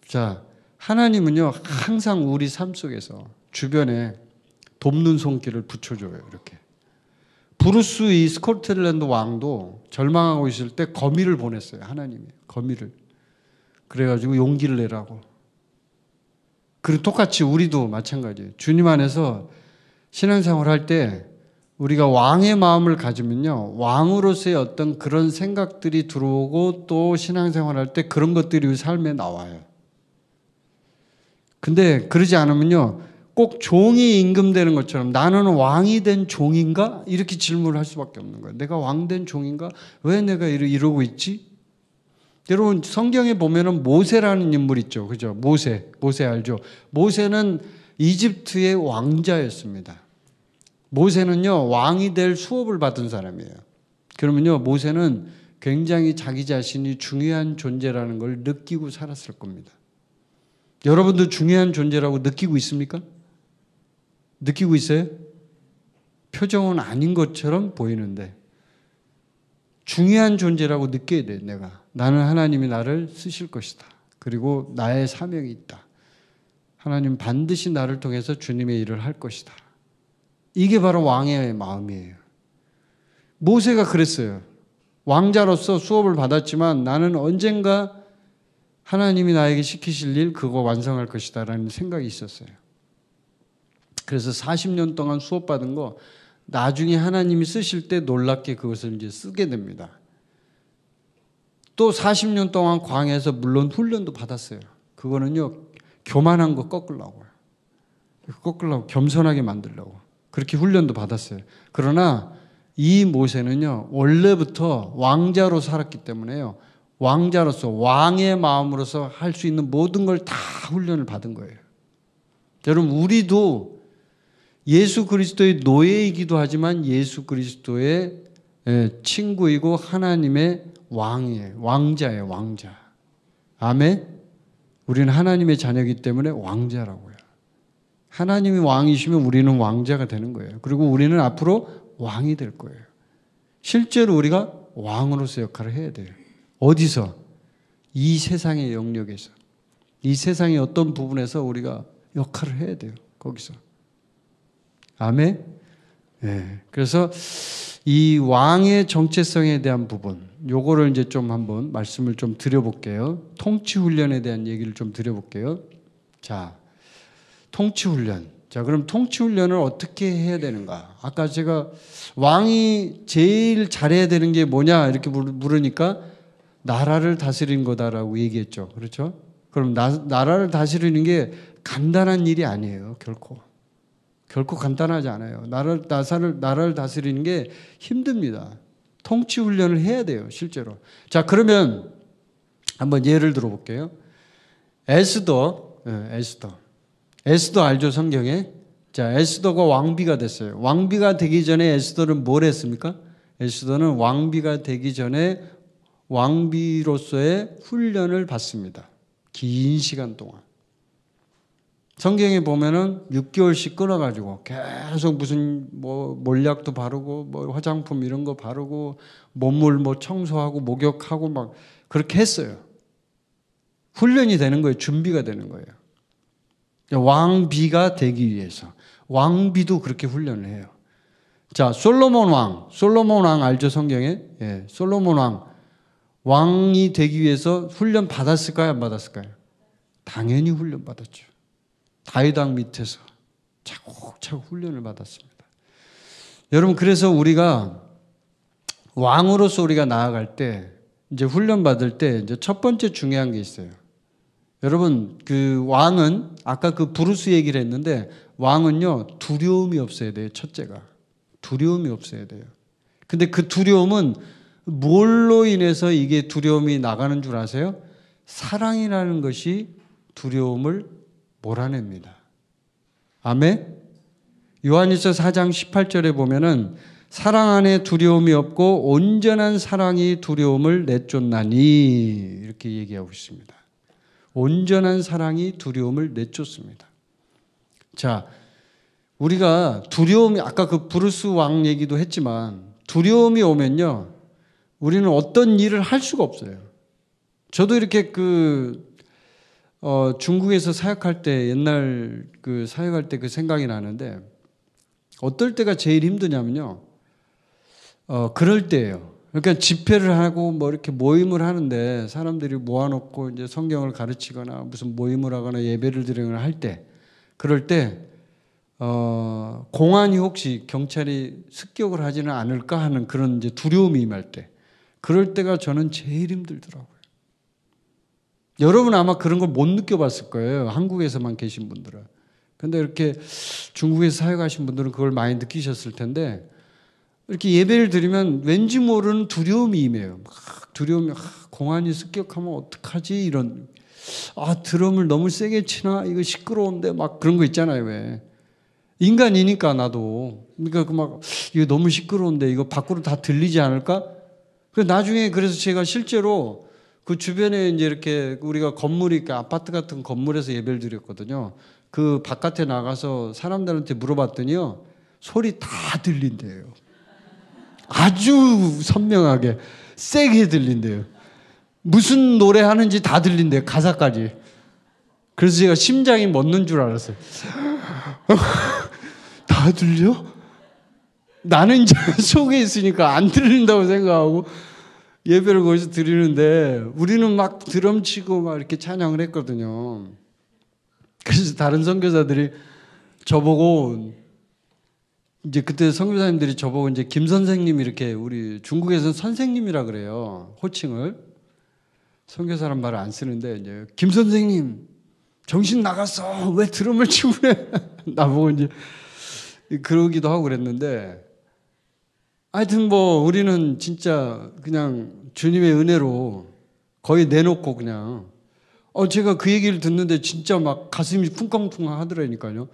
자, 하나님은요, 항상 우리 삶 속에서 주변에 돕는 손길을 붙여줘요, 이렇게. 브루스 이 스코틀랜드 왕도 절망하고 있을 때 거미를 보냈어요, 하나님이. 거미를. 그래가지고 용기를 내라고. 그리고 똑같이 우리도 마찬가지예요. 주님 안에서 신앙생활 할 때 우리가 왕의 마음을 가지면요, 왕으로서의 어떤 그런 생각들이 들어오고 또 신앙생활 할 때 그런 것들이 우리 삶에 나와요. 근데 그러지 않으면요, 꼭 종이 임금되는 것처럼 나는 왕이 된 종인가? 이렇게 질문을 할 수밖에 없는 거예요. 내가 왕 된 종인가? 왜 내가 이러고 있지? 여러분, 성경에 보면은 모세라는 인물 있죠. 그죠? 모세 알죠? 모세는 이집트의 왕자였습니다. 모세는요, 왕이 될 수업을 받은 사람이에요. 그러면요, 모세는 굉장히 자기 자신이 중요한 존재라는 걸 느끼고 살았을 겁니다. 여러분도 중요한 존재라고 느끼고 있습니까? 느끼고 있어요? 표정은 아닌 것처럼 보이는데 중요한 존재라고 느껴야 돼. 내가. 나는 하나님이 나를 쓰실 것이다. 그리고 나의 사명이 있다. 하나님 반드시 나를 통해서 주님의 일을 할 것이다. 이게 바로 왕의 마음이에요. 모세가 그랬어요. 왕자로서 수업을 받았지만 나는 언젠가 하나님이 나에게 시키실 일 그거 완성할 것이다 라는 생각이 있었어요. 그래서 40년 동안 수업받은 거 나중에 하나님이 쓰실 때 놀랍게 그것을 이제 쓰게 됩니다. 또 40년 동안 광야에서 물론 훈련도 받았어요. 그거는요, 교만한 거 꺾으려고요. 꺾으려고, 겸손하게 만들려고. 그렇게 훈련도 받았어요. 그러나 이 모세는요, 원래부터 왕자로 살았기 때문에요, 왕자로서 왕의 마음으로서 할 수 있는 모든 걸 다 훈련을 받은 거예요. 여러분, 우리도 예수 그리스도의 노예이기도 하지만 예수 그리스도의 친구이고 하나님의 왕이에요. 왕자예요, 왕자. 아멘? 우리는 하나님의 자녀이기 때문에 왕자라고요. 하나님이 왕이시면 우리는 왕자가 되는 거예요. 그리고 우리는 앞으로 왕이 될 거예요. 실제로 우리가 왕으로서 역할을 해야 돼요. 어디서? 이 세상의 영역에서. 이 세상의 어떤 부분에서 우리가 역할을 해야 돼요. 거기서. 아멘? 네. 그래서 이 왕의 정체성에 대한 부분, 요거를 이제 좀 한번 말씀을 좀 드려볼게요. 통치훈련에 대한 얘기를 좀 드려볼게요. 자, 통치훈련. 자, 그럼 통치훈련을 어떻게 해야 되는가? 아까 제가 왕이 제일 잘해야 되는 게 뭐냐? 이렇게 물으니까 나라를 다스리는 거다라고 얘기했죠. 그렇죠? 그럼 나라를 다스리는 게 간단한 일이 아니에요. 결코. 결코 간단하지 않아요. 나라를 다스리는 게 힘듭니다. 통치 훈련을 해야 돼요, 실제로. 자, 그러면 한번 예를 들어 볼게요. 에스더 알죠, 성경에? 자, 에스더가 왕비가 됐어요. 왕비가 되기 전에 에스더는 뭘 했습니까? 에스더는 왕비가 되기 전에 왕비로서의 훈련을 받습니다. 긴 시간 동안. 성경에 보면은 6개월씩 끊어가지고 계속 무슨 몰약도 바르고 화장품 이런 거 바르고 몸을 청소하고 목욕하고 막 그렇게 했어요. 훈련이 되는 거예요. 준비가 되는 거예요. 왕비가 되기 위해서. 왕비도 그렇게 훈련을 해요. 자, 솔로몬 왕 알죠, 성경에? 예, 솔로몬 왕이 되기 위해서 훈련 받았을까요, 안 받았을까요? 당연히 훈련 받았죠. 다윗 왕 밑에서 차곡차곡 훈련을 받았습니다. 여러분, 그래서 우리가 왕으로서 우리가 나아갈 때, 이제 훈련 받을 때, 이제 첫 번째 중요한 게 있어요. 여러분, 그 왕은, 아까 그 브루스 얘기를 했는데, 왕은요, 두려움이 없어야 돼요, 첫째가. 두려움이 없어야 돼요. 근데 그 두려움은 뭘로 인해서 이게 두려움이 나가는 줄 아세요? 사랑이라는 것이 두려움을 몰아냅니다. 아멘? 요한일서 4장 18절에 보면은 사랑 안에 두려움이 없고 온전한 사랑이 두려움을 내쫓나니 이렇게 얘기하고 있습니다. 온전한 사랑이 두려움을 내쫓습니다. 자, 우리가 두려움이 아까 그 브루스 왕 얘기도 했지만 두려움이 오면요, 우리는 어떤 일을 할 수가 없어요. 저도 이렇게 중국에서 사역할 때 옛날 사역할 때 그 생각이 나는데 어떨 때가 제일 힘드냐면요. 그럴 때예요. 그러니까 집회를 하고 이렇게 모임을 하는데 사람들이 모아놓고 이제 성경을 가르치거나 무슨 모임을 하거나 예배를 드리거나 할 때, 그럴 때 공안이 혹시 경찰이 습격을 하지는 않을까 하는 그런 이제 두려움이 임할 때, 그럴 때가 저는 제일 힘들더라고요. 여러분 아마 그런 걸 못 느껴봤을 거예요. 한국에서만 계신 분들은. 근데 이렇게 중국에서 사역하신 분들은 그걸 많이 느끼셨을 텐데, 이렇게 예배를 드리면 왠지 모르는 두려움이 임해요. 두려움이, 공안이 습격하면 어떡하지? 이런, 드럼을 너무 세게 치나? 이거 시끄러운데? 막 그런 거 있잖아요, 왜. 인간이니까 나도. 그러니까 이거 너무 시끄러운데 이거 밖으로 다 들리지 않을까? 나중에 그래서 제가 실제로 그 주변에 이제 이렇게 우리가 건물이 아파트 같은 건물에서 예배를 드렸거든요. 그 바깥에 나가서 사람들한테 물어봤더니요, 소리 다 들린대요. 아주 선명하게 세게 들린대요. 무슨 노래 하는지 다 들린대요, 가사까지. 그래서 제가 심장이 멎는 줄 알았어요. 다 들려? 나는 이제 속에 있으니까 안 들린다고 생각하고 예배를 거기서 드리는데, 우리는 막 드럼 치고 막 이렇게 찬양을 했거든요. 그래서 다른 선교사들이 저보고, 이제 그때 선교사님들이 저보고 이제 김 선생님, 이렇게, 우리 중국에서는 선생님이라 그래요, 호칭을. 선교사란 말을 안 쓰는데, 이제 김 선생님 정신 나갔어, 왜 드럼을 치고 그래? 나보고 이제 그러기도 하고 그랬는데, 하여튼 우리는 진짜 그냥 주님의 은혜로 거의 내놓고 그냥, 제가 그 얘기를 듣는데 진짜 막 가슴이 쿵쾅쿵쾅 하더라니까요.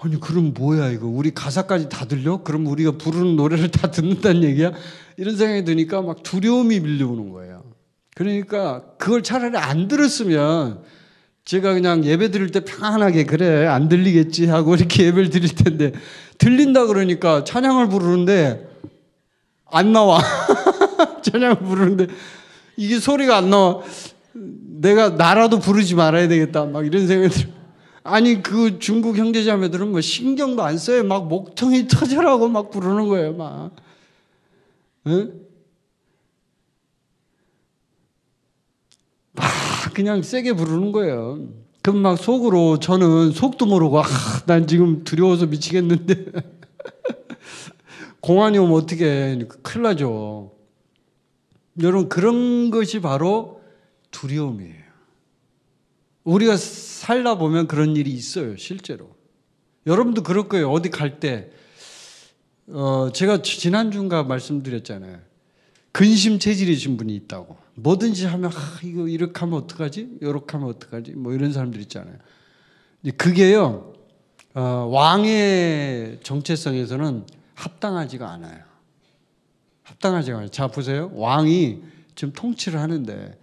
아니, 그럼 뭐야 이거, 우리 가사까지 다 들려? 그럼 우리가 부르는 노래를 다 듣는다는 얘기야? 이런 생각이 드니까 막 두려움이 밀려오는 거예요. 그러니까 그걸 차라리 안 들었으면 제가 그냥 예배 드릴 때 편안하게, 그래 안 들리겠지 하고 이렇게 예배를 드릴 텐데, 들린다 그러니까 찬양을 부르는데 안 나와. 찬양을 부르는데 이게 소리가 안 나와. 내가 나라도 부르지 말아야 되겠다, 막 이런 생각이 들어요. 아니, 그 중국 형제자매들은 신경도 안 써요. 막 목통이 터져라고 막 부르는 거예요, 막. 응? 막 그냥 세게 부르는 거예요. 그럼 막 속으로, 저는 속도 모르고, 난 지금 두려워서 미치겠는데. 공안이 오면 어떻게 큰일 나죠. 여러분, 그런 것이 바로 두려움이에요. 우리가 살다 보면 그런 일이 있어요, 실제로. 여러분도 그럴 거예요. 어디 갈 때. 제가 지난주인가 말씀드렸잖아요. 근심 체질이신 분이 있다고. 뭐든지 하면, 이거 이렇게 하면 어떡하지? 이렇게 하면 어떡하지? 뭐 이런 사람들 있잖아요. 그게요, 왕의 정체성에서는 합당하지가 않아요. 합당하지가 않아요. 자, 보세요. 왕이 지금 통치를 하는데,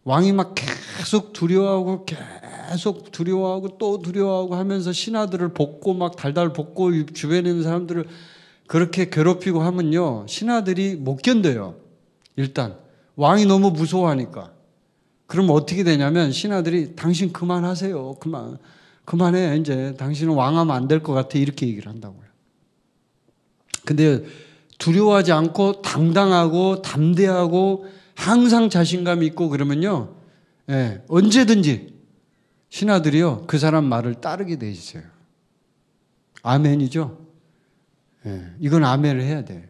왕이 막 계속 두려워하고 또 두려워하고 하면서 신하들을 볶고 막 달달 볶고 주변에 있는 사람들을 그렇게 괴롭히고 하면요, 신하들이 못 견뎌요. 일단 왕이 너무 무서워하니까. 그럼 어떻게 되냐면 신하들이 당신 그만하세요. 그만해. 이제 당신은 왕하면 안 될 것 같아. 이렇게 얘기를 한다고요. 근데 두려워하지 않고 당당하고 담대하고 항상 자신감 있고 그러면요, 언제든지 신하들이요, 그 사람 말을 따르게 돼 있어요. 아멘이죠? 이건 아멘을 해야 돼요.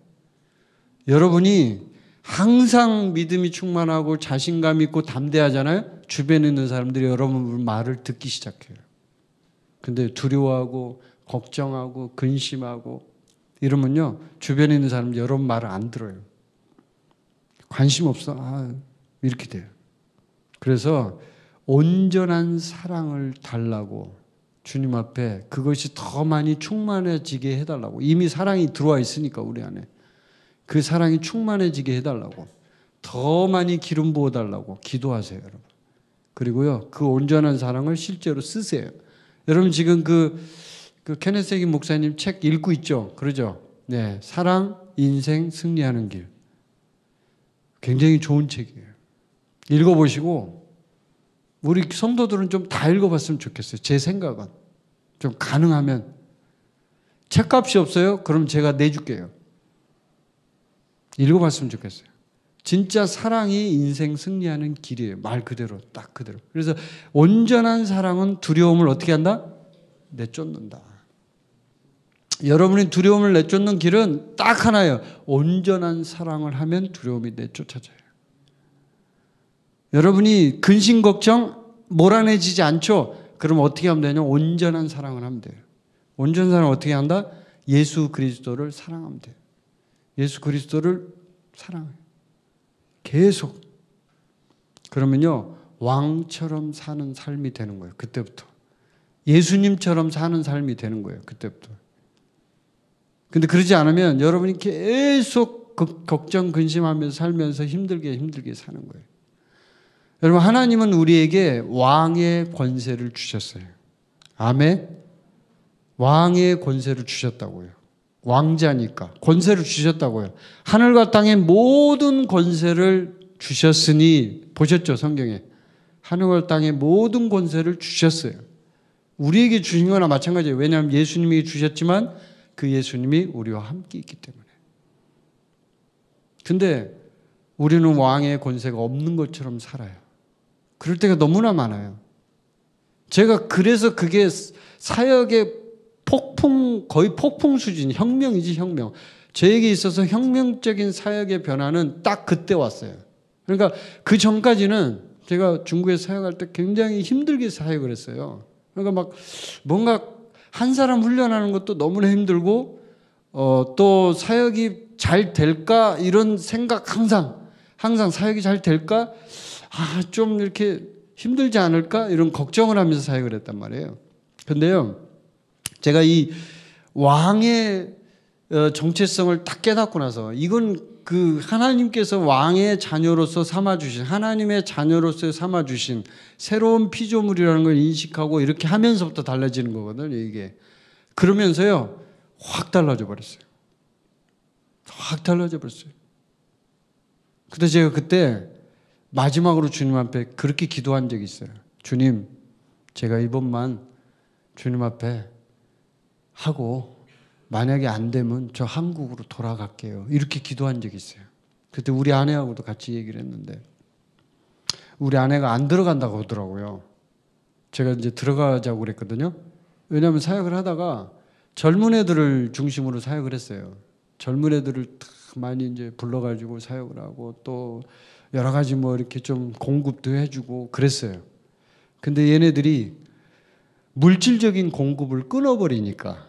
여러분이 항상 믿음이 충만하고 자신감 있고 담대하잖아요? 주변에 있는 사람들이 여러분 말을 듣기 시작해요. 근데 두려워하고 걱정하고 근심하고 이러면요, 주변에 있는 사람들이 여러분 말을 안 들어요. 관심 없어. 이렇게 돼요. 그래서 온전한 사랑을 달라고 주님 앞에 그것이 더 많이 충만해지게 해달라고. 이미 사랑이 들어와 있으니까 우리 안에. 그 사랑이 충만해지게 해달라고. 더 많이 기름 부어달라고 기도하세요, 여러분. 그리고요, 그 온전한 사랑을 실제로 쓰세요. 여러분 지금 그 케네스 해긴 목사님 책 읽고 있죠? 그러죠? 네, 사랑, 인생, 승리하는 길. 굉장히 좋은 책이에요. 읽어보시고 우리 성도들은 좀 다 읽어봤으면 좋겠어요. 제 생각은. 좀 가능하면. 책값이 없어요? 그럼 제가 내줄게요. 읽어봤으면 좋겠어요. 진짜 사랑이 인생 승리하는 길이에요. 말 그대로, 딱 그대로. 그래서 온전한 사랑은 두려움을 어떻게 한다? 내쫓는다. 여러분이 두려움을 내쫓는 길은 딱 하나예요. 온전한 사랑을 하면 두려움이 내쫓아져요. 여러분이 근심 걱정 몰아내지지 않죠? 그럼 어떻게 하면 되냐? 온전한 사랑을 하면 돼요. 온전한 사랑을 어떻게 한다? 예수 그리스도를 사랑하면 돼요. 예수 그리스도를 사랑해요. 계속. 그러면요, 왕처럼 사는 삶이 되는 거예요. 그때부터. 예수님처럼 사는 삶이 되는 거예요. 그때부터. 근데 그러지 않으면 여러분이 계속 걱정, 근심하면서 살면서 힘들게 사는 거예요. 여러분, 하나님은 우리에게 왕의 권세를 주셨어요. 아멘? 왕의 권세를 주셨다고요. 왕자니까. 권세를 주셨다고요. 하늘과 땅의 모든 권세를 주셨으니, 보셨죠, 성경에. 하늘과 땅의 모든 권세를 주셨어요. 우리에게 주신 거나 마찬가지예요. 왜냐하면 예수님이 주셨지만 그 예수님이 우리와 함께 있기 때문에. 근데 우리는 왕의 권세가 없는 것처럼 살아요. 그럴 때가 너무나 많아요. 제가 그래서 그게 사역의 거의 폭풍 수준, 혁명이지, 혁명. 저에게 있어서 혁명적인 사역의 변화는 딱 그때 왔어요. 그러니까 그 전까지는 제가 중국에 사역할 때 굉장히 힘들게 사역을 했어요. 그러니까 막 뭔가 한 사람 훈련하는 것도 너무나 힘들고, 또 사역이 잘 될까? 이런 생각 항상 사역이 잘 될까? 좀 이렇게 힘들지 않을까? 이런 걱정을 하면서 사역을 했단 말이에요. 근데요, 제가 이 왕의 정체성을 딱 깨닫고 나서 이건 그 하나님께서 왕의 자녀로서 삼아주신, 하나님의 자녀로서 삼아주신 새로운 피조물이라는 걸 인식하고 이렇게 하면서부터 달라지는 거거든요, 이게. 그러면서요, 확 달라져 버렸어요. 확 달라져 버렸어요. 근데 제가 그때 마지막으로 주님 앞에 그렇게 기도한 적이 있어요. 주님, 제가 이번만 주님 앞에 하고 만약에 안 되면 저 한국으로 돌아갈게요. 이렇게 기도한 적이 있어요. 그때 우리 아내하고도 같이 얘기를 했는데 우리 아내가 안 들어간다고 하더라고요. 제가 이제 들어가자고 그랬거든요. 왜냐하면 사역을 하다가 젊은 애들을 중심으로 사역을 했어요. 젊은 애들을 많이 이제 불러가지고 사역을 하고 또 여러 가지 뭐 이렇게 좀 공급도 해주고 그랬어요. 근데 얘네들이 물질적인 공급을 끊어버리니까.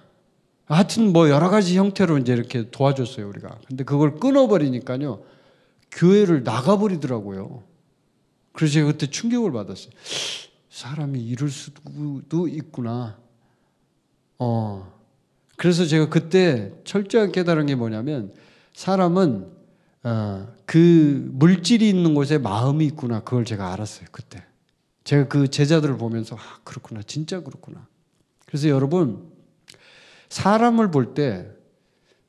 하여튼 뭐 여러 가지 형태로 이제 이렇게 도와줬어요, 우리가. 근데 그걸 끊어버리니까요, 교회를 나가버리더라고요. 그래서 제가 그때 충격을 받았어요. 사람이 이럴 수도 있구나. 그래서 제가 그때 철저하게 깨달은 게 뭐냐면, 사람은 그 물질이 있는 곳에 마음이 있구나. 그걸 제가 알았어요, 그때. 제가 그 제자들을 보면서 그렇구나, 진짜 그렇구나. 그래서 여러분, 사람을 볼 때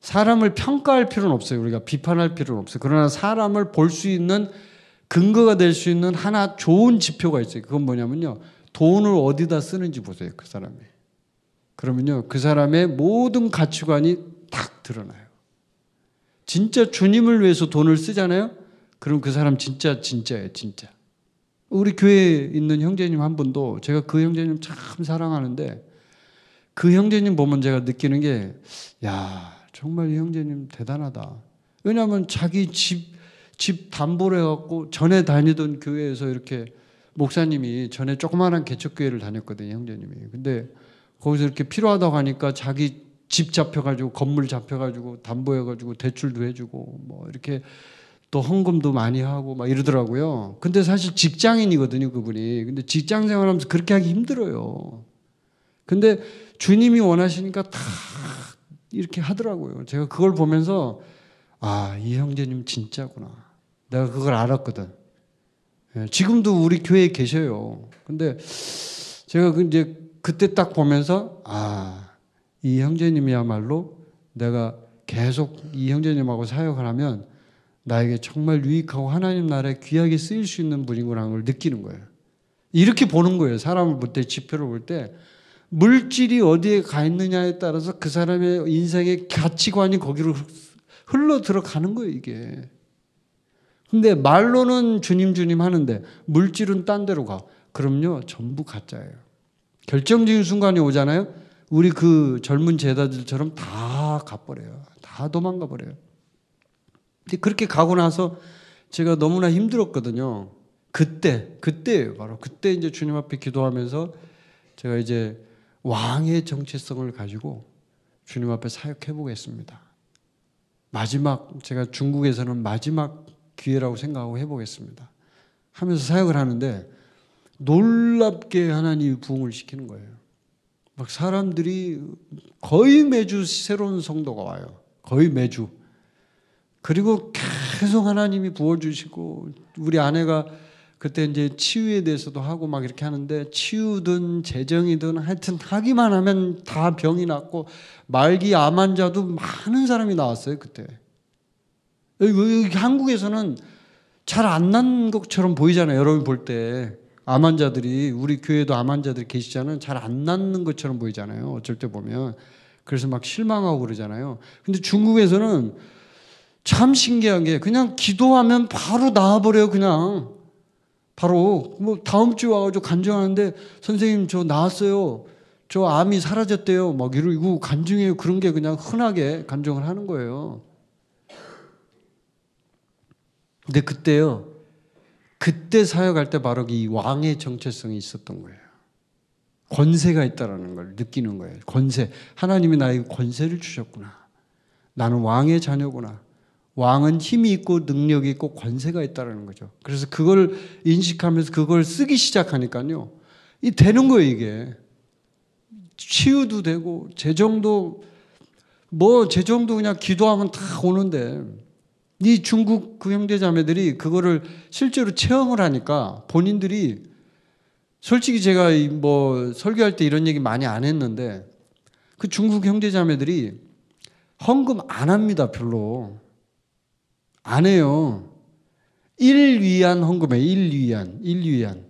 사람을 평가할 필요는 없어요. 우리가 비판할 필요는 없어요. 그러나 사람을 볼 수 있는 근거가 될 수 있는 하나 좋은 지표가 있어요. 그건 뭐냐면요, 돈을 어디다 쓰는지 보세요, 그 사람이. 그러면요, 그 사람의 모든 가치관이 딱 드러나요. 진짜 주님을 위해서 돈을 쓰잖아요? 그럼 그 사람 진짜예요, 진짜. 우리 교회에 있는 형제님 한 분도, 제가 그 형제님 참 사랑하는데, 그 형제님 보면 제가 느끼는 게, 야, 정말 이 형제님 대단하다. 왜냐하면 자기 집 담보를 해갖고 전에 다니던 교회에서 이렇게 목사님이 전에 조그마한 개척교회를 다녔거든요, 형제님이. 근데 거기서 이렇게 필요하다고 하니까 자기 집 잡혀가지고 건물 잡혀가지고 담보해가지고 대출도 해주고 뭐 이렇게 또 헌금도 많이 하고 막 이러더라고요. 근데 사실 직장인이거든요, 그분이. 근데 직장 생활하면서 그렇게 하기 힘들어요. 근데 주님이 원하시니까 다 이렇게 하더라고요. 제가 그걸 보면서 이 형제님 진짜구나. 내가 그걸 알았거든. 지금도 우리 교회에 계셔요. 근데 제가 이제 그때 딱 보면서 이 형제님이야말로 내가 계속 이 형제님하고 사역을 하면 나에게 정말 유익하고 하나님 나라에 귀하게 쓰일 수 있는 분이구나 걸 느끼는 거예요. 이렇게 보는 거예요. 사람을 볼 때, 지표를 볼 때. 물질이 어디에 가 있느냐에 따라서 그 사람의 인생의 가치관이 거기로 흘러 들어가는 거예요, 이게. 근데 말로는 주님 하는데 물질은 딴 데로 가. 그럼요, 전부 가짜예요. 결정적인 순간이 오잖아요. 우리 그 젊은 제자들처럼 다 가버려요. 다 도망가 버려요. 근데 그렇게 가고 나서 제가 너무나 힘들었거든요. 그때예요, 바로. 그때 이제 주님 앞에 기도하면서 제가 이제 왕의 정체성을 가지고 주님 앞에 사역해 보겠습니다. 제가 중국에서는 마지막 기회라고 생각하고 해보겠습니다. 하면서 사역을 하는데 놀랍게 하나님이 부흥을 시키는 거예요. 막 사람들이 거의 매주 새로운 성도가 와요. 거의 매주. 그리고 계속 하나님이 부어주시고, 우리 아내가 그때 이제 치유에 대해서도 하고 막 이렇게 하는데, 치유든 재정이든 하여튼 하기만 하면 다 병이 낫고, 말기 암 환자도 많은 사람이 나왔어요, 그때. 여기 한국에서는 잘 안 난 것처럼 보이잖아요, 여러분 볼 때. 암 환자들이, 우리 교회도 암 환자들이 계시잖아요. 잘 안 낫는 것처럼 보이잖아요, 어쩔 때 보면. 그래서 막 실망하고 그러잖아요. 근데 중국에서는 참 신기한 게 그냥 기도하면 바로 나아버려요, 그냥. 바로 뭐 다음 주에 와가지고 간증하는데, 선생님 저 나았어요, 저 암이 사라졌대요, 막 이러고 간증해요. 그런 게 그냥 흔하게 간증을 하는 거예요. 근데 그때 사역할 때 바로 이 왕의 정체성이 있었던 거예요. 권세가 있다라는 걸 느끼는 거예요. 권세. 하나님이 나에게 권세를 주셨구나. 나는 왕의 자녀구나. 왕은 힘이 있고 능력이 있고 권세가 있다는 거죠. 그래서 그걸 인식하면서 그걸 쓰기 시작하니까요, 이 되는 거예요, 이게. 치유도 되고, 재정도 그냥 기도하면 다 오는데, 이 중국 그 형제자매들이 그거를 실제로 체험을 하니까 본인들이, 솔직히 제가 뭐 설교할 때 이런 얘기 많이 안 했는데, 그 중국 형제자매들이 헌금 안 합니다, 별로. 안 해요. 1위안 헌금이에요. 1위안.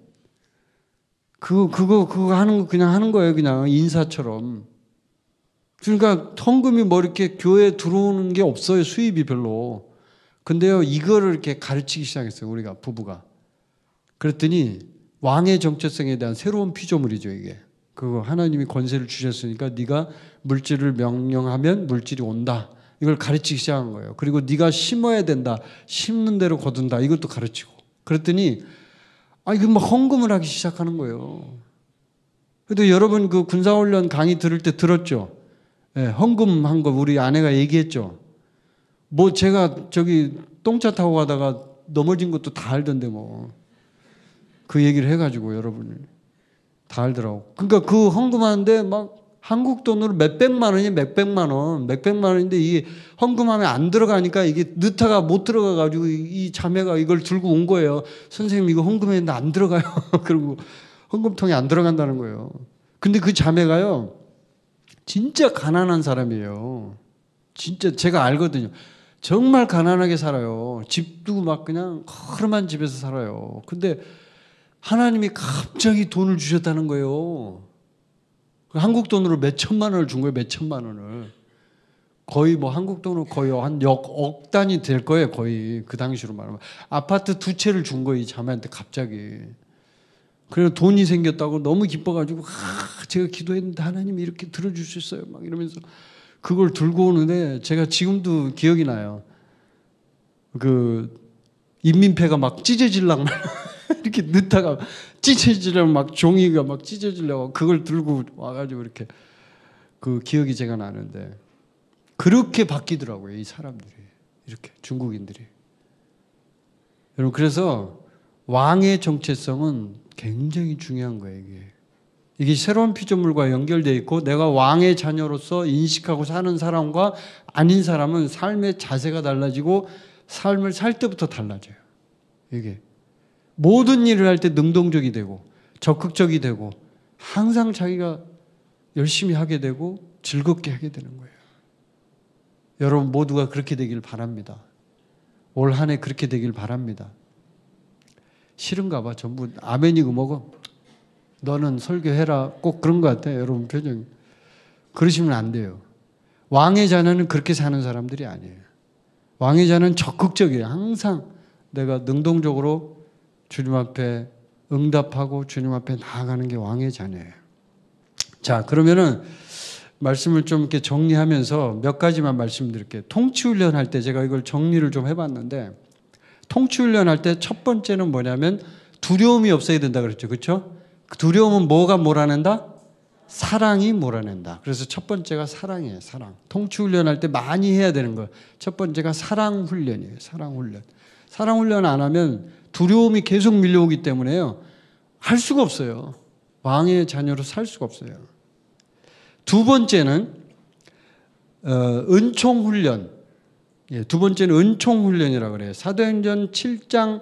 그거 하는 거 그냥 하는 거예요. 그냥 인사처럼. 그러니까 헌금이 뭐 이렇게 교회에 들어오는 게 없어요. 수입이 별로. 근데요, 이거를 이렇게 가르치기 시작했어요, 우리가, 부부가. 그랬더니 왕의 정체성에 대한 새로운 피조물이죠, 이게. 그거 하나님이 권세를 주셨으니까 네가 물질을 명령하면 물질이 온다. 이걸 가르치기 시작한 거예요. 그리고 네가 심어야 된다. 심는 대로 거둔다. 이것도 가르치고. 그랬더니 이거 막 헌금을 하기 시작하는 거예요. 그래도 여러분 그 군사훈련 강의 들을 때 들었죠? 예, 헌금한 거 우리 아내가 얘기했죠? 뭐 제가 저기 똥차 타고 가다가 넘어진 것도 다 알던데 뭐. 그 얘기를 해가지고 여러분이 다 알더라고. 그러니까 그 헌금하는데 막 한국 돈으로 몇백만 원이 몇백만 원인데 이 헌금하면 안 들어가니까 이게 넣다가 못 들어가가지고 이 자매가 이걸 들고 온 거예요. 선생님 이거 헌금했는데 안 들어가요. 그리고 헌금통에 안 들어간다는 거예요. 근데 그 자매가요, 진짜 가난한 사람이에요. 진짜 제가 알거든요. 정말 가난하게 살아요. 집도 막 그냥 허름한 집에서 살아요. 근데 하나님이 갑자기 돈을 주셨다는 거예요. 한국 돈으로 몇 천만 원을 준 거예요. 몇 천만 원을. 거의 뭐 한국 돈으로 거의 한 억 단위 될 거예요. 거의 그 당시로 말하면. 아파트 2채를 준 거예요. 이 자매한테 갑자기. 그래서 돈이 생겼다고 너무 기뻐가지고 제가 기도했는데 하나님이 이렇게 들어주셨어요. 막 이러면서 그걸 들고 오는데 제가 지금도 기억이 나요. 그 인민폐가 막 찢어질랑 이렇게 넣다가 찢어지려고 막 종이가 막 찢어지려고 그걸 들고 와가지고 이렇게 그 기억이 제가 나는데 그렇게 바뀌더라고요. 이 사람들이. 이렇게 중국인들이. 여러분 그래서 왕의 정체성은 굉장히 중요한 거예요. 이게 새로운 피조물과 연결되어 있고 내가 왕의 자녀로서 인식하고 사는 사람과 아닌 사람은 삶의 자세가 달라지고 삶을 살 때부터 달라져요. 이게 모든 일을 할 때 능동적이 되고 적극적이 되고 항상 자기가 열심히 하게 되고 즐겁게 하게 되는 거예요. 여러분 모두가 그렇게 되길 바랍니다. 올 한 해 그렇게 되길 바랍니다. 싫은가 봐. 전부 아멘이고 뭐고 너는 설교해라. 꼭 그런 것 같아요. 여러분 표정이. 그러시면 안 돼요. 왕의 자녀는 그렇게 사는 사람들이 아니에요. 왕의 자녀는 적극적이에요. 항상 내가 능동적으로 주님 앞에 응답하고 주님 앞에 나아가는 게 왕의 자녀예요. 자, 그러면은 말씀을 좀 이렇게 정리하면서 몇 가지만 말씀드릴게요. 통치훈련 할 때 제가 이걸 정리를 좀 해봤는데 통치훈련 할 때 첫 번째는 뭐냐면 두려움이 없어야 된다 그랬죠. 그렇죠? 두려움은 뭐가 몰아낸다? 사랑이 몰아낸다. 그래서 첫 번째가 사랑이에요. 사랑. 통치훈련 할 때 많이 해야 되는 거. 첫 번째가 사랑훈련이에요. 사랑훈련. 사랑훈련 안 하면 두려움이 계속 밀려오기 때문에요. 할 수가 없어요. 왕의 자녀로 살 수가 없어요. 두 번째는 은총훈련. 예, 두 번째는 은총훈련이라고 그래요. 사도행전 7장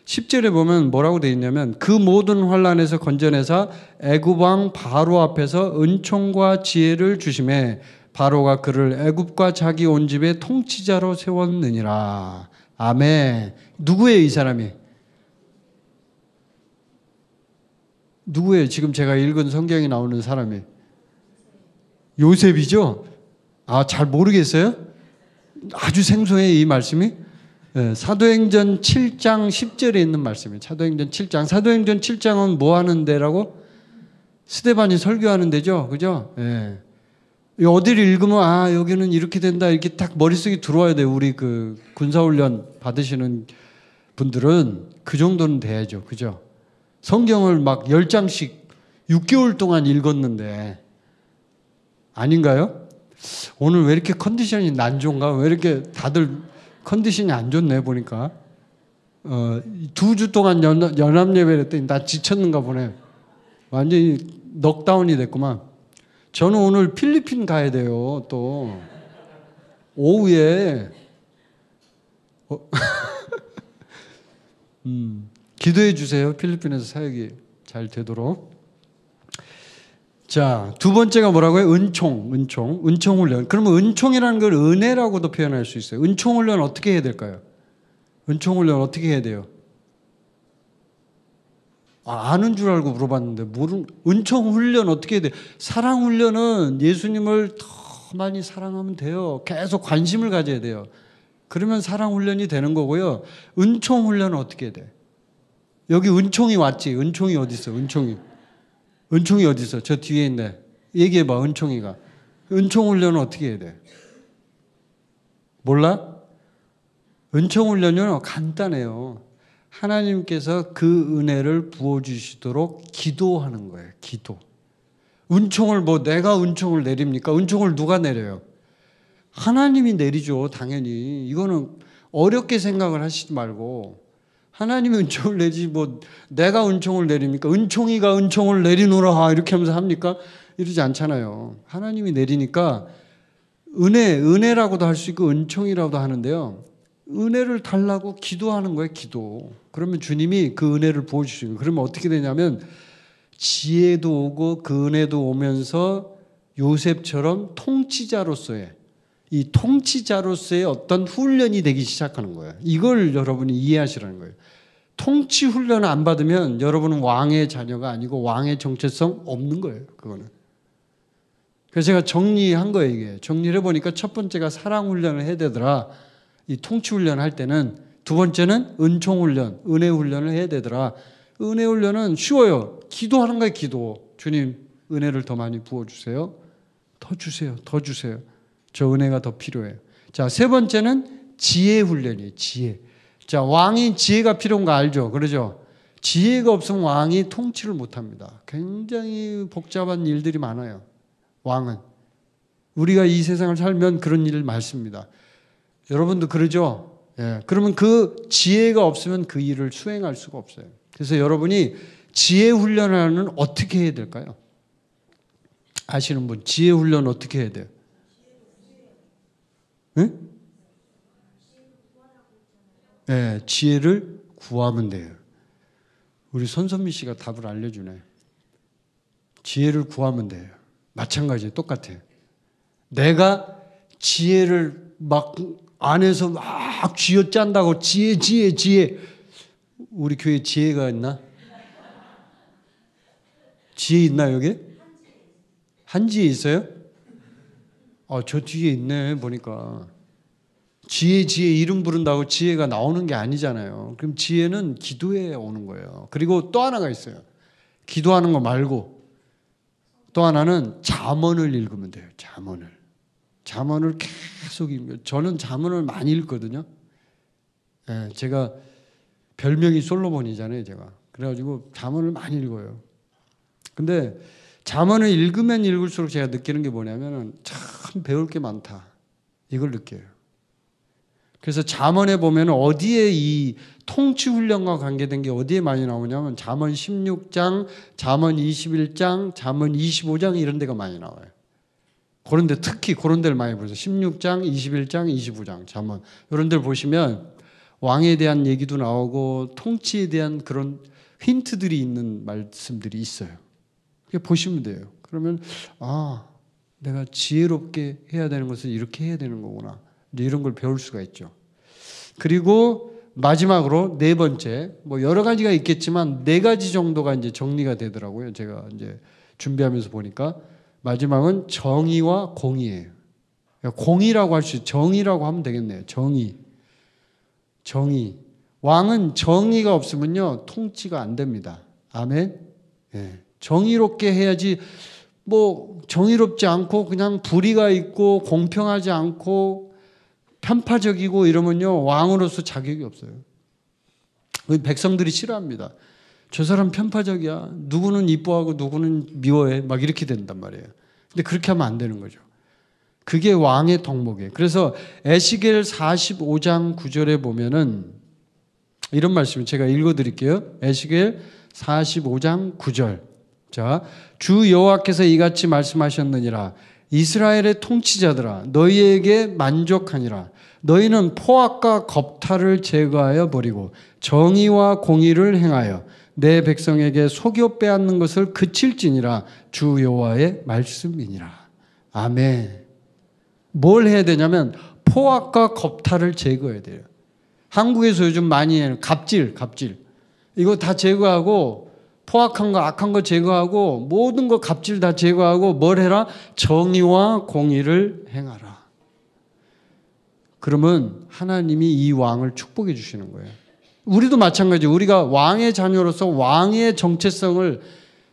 10절에 보면 뭐라고 되어 있냐면 그 모든 환난에서 건져내사 애굽 왕 바로 앞에서 은총과 지혜를 주심에 바로가 그를 애굽과 자기 온 집의 통치자로 세웠느니라. 아멘. 누구예요 이 사람이? 누구예요? 지금 제가 읽은 성경에 나오는 사람이 요셉이죠? 아, 잘 모르겠어요? 아주 생소해 이 말씀이. 네, 사도행전 7장 10절에 있는 말씀이에요. 사도행전 7장. 사도행전 7장은 뭐 하는 데라고? 스데반이 설교하는 데죠. 그죠? 네. 어디를 읽으면 아, 여기는 이렇게 된다. 이렇게 딱 머릿속에 들어와야 돼요. 우리 그 군사훈련 받으시는 분들은 그 정도는 돼야죠. 그죠? 성경을 막 10장씩 6개월 동안 읽었는데 아닌가요? 오늘 왜 이렇게 컨디션이 난 좋은가? 왜 이렇게 다들 컨디션이 안 좋네 보니까 2주 동안 연합예배를 했더니 나 지쳤는가 보네. 완전히 넉다운이 됐구만. 저는 오늘 필리핀 가야 돼요. 또 오후에 기도해 주세요. 필리핀에서 사역이 잘 되도록. 자, 두 번째가 뭐라고요? 은총훈련. 그러면 은총이라는 걸 은혜라고도 표현할 수 있어요. 은총훈련 어떻게 해야 될까요? 은총훈련 어떻게 해야 돼요? 아는 줄 알고 물어봤는데 은총훈련 어떻게 해야 돼요? 사랑훈련은 예수님을 더 많이 사랑하면 돼요. 계속 관심을 가져야 돼요. 그러면 사랑훈련이 되는 거고요. 은총훈련은 어떻게 해야 돼? 여기 은총이 왔지. 은총이 어디 있어? 은총이 어디 있어? 저 뒤에 있네. 얘기해봐. 은총이가. 은총훈련은 어떻게 해야 돼? 몰라? 은총훈련은 간단해요. 하나님께서 그 은혜를 부어주시도록 기도하는 거예요. 기도. 은총을 뭐 내가 은총을 내립니까? 은총을 누가 내려요? 하나님이 내리죠, 당연히. 이거는 어렵게 생각을 하시지 말고 하나님이 은총을 내지 뭐 내가 은총을 내립니까? 은총이가 은총을 내리노라 이렇게 하면서 합니까? 이러지 않잖아요. 하나님이 내리니까 은혜라고도 할 수 있고 은총이라고도 하는데요. 은혜를 달라고 기도하는 거예요, 기도. 그러면 주님이 그 은혜를 부어주시는 거예요. 그러면 어떻게 되냐면 지혜도 오고 그 은혜도 오면서 요셉처럼 통치자로서의 이 통치자로서의 어떤 훈련이 되기 시작하는 거예요. 이걸 여러분이 이해하시라는 거예요. 통치 훈련을 안 받으면 여러분은 왕의 자녀가 아니고 왕의 정체성 없는 거예요. 그거는. 그래서 제가 정리한 거예요. 이게 정리를 해보니까 첫 번째가 사랑 훈련을 해야 되더라. 이 통치 훈련을 할 때는. 두 번째는 은총 훈련, 은혜 훈련을 해야 되더라. 은혜 훈련은 쉬워요. 기도하는 거예요. 기도. 주님 은혜를 더 많이 부어주세요. 더 주세요. 더 주세요. 저 은혜가 더 필요해요. 자, 세 번째는 지혜 훈련이에요. 지혜. 자, 왕이 지혜가 필요한 거 알죠? 그러죠? 지혜가 없으면 왕이 통치를 못합니다. 굉장히 복잡한 일들이 많아요. 왕은. 우리가 이 세상을 살면 그런 일을 많습니다. 여러분도 그러죠? 예. 그러면 그 지혜가 없으면 그 일을 수행할 수가 없어요. 그래서 여러분이 지혜 훈련을 어떻게 해야 될까요? 아시는 분, 지혜 훈련 어떻게 해야 돼요? 네? 네, 지혜를 구하면 돼요. 우리 손선미 씨가 답을 알려주네. 지혜를 구하면 돼요. 마찬가지예요. 똑같아요. 내가 지혜를 막 안에서 막 쥐어짠다고 지혜. 우리 교회에 지혜가 있나? 지혜 있나 여기? 한지혜 있어요? 저 뒤에 있네 보니까. 지혜 이름 부른다고 지혜가 나오는 게 아니잖아요. 그럼 지혜는 기도에 오는 거예요. 그리고 또 하나가 있어요. 기도하는 거 말고 또 하나는 잠언을 읽으면 돼요. 잠언을 계속 읽으면. 저는 잠언을 많이 읽거든요. 네, 제가 별명이 솔로몬이잖아요. 제가. 그래가지고 잠언을 많이 읽어요. 근데 잠언을 읽으면 읽을수록 제가 느끼는 게 뭐냐면 참 배울 게 많다. 이걸 느껴요. 그래서 잠언에 보면 어디에 이 통치 훈련과 관계된 게 어디에 많이 나오냐면 잠언 16장, 잠언 21장, 잠언 25장 이런 데가 많이 나와요. 그런데 특히 그런 데를 많이 보세요. 16장, 21장, 25장 잠언 이런 데를 보시면 왕에 대한 얘기도 나오고 통치에 대한 그런 힌트들이 있는 말씀들이 있어요. 보시면 돼요. 그러면 내가 지혜롭게 해야 되는 것을 이렇게 해야 되는 거구나. 이런 걸 배울 수가 있죠. 그리고 마지막으로 네 번째, 뭐 여러 가지가 있겠지만 네 가지 정도가 이제 정리가 되더라고요. 제가 이제 준비하면서 보니까 마지막은 정의와 공의예요. 공의라고 할 수, 정의라고 하면 되겠네요. 정의. 왕은 정의가 없으면요 통치가 안 됩니다. 아멘. 예. 정의롭게 해야지. 뭐 정의롭지 않고 그냥 불의가 있고 공평하지 않고 편파적이고 이러면요 왕으로서 자격이 없어요. 백성들이 싫어합니다. 저 사람 편파적이야. 누구는 이뻐하고 누구는 미워해. 막 이렇게 된단 말이에요. 근데 그렇게 하면 안 되는 거죠. 그게 왕의 덕목이에요. 그래서 에스겔 45장 9절에 보면은 이런 말씀을 제가 읽어드릴게요. 에스겔 45장 9절. 자, 주 여호와께서 이같이 말씀하셨느니라. 이스라엘의 통치자들아, 너희에게 만족하니라. 너희는 포악과 겁탈을 제거하여 버리고 정의와 공의를 행하여 내 백성에게 속여 빼앗는 것을 그칠지니라. 주 여호와의 말씀이니라. 아멘. 뭘 해야 되냐면 포악과 겁탈을 제거해야 돼요. 한국에서 요즘 많이 해요. 갑질. 이거 다 제거하고 포악한 거, 악한 거 제거하고 모든 거 갑질 다 제거하고 뭘 해라? 정의와 공의를 행하라. 그러면 하나님이 이 왕을 축복해 주시는 거예요. 우리도 마찬가지예요. 우리가 왕의 자녀로서 왕의 정체성을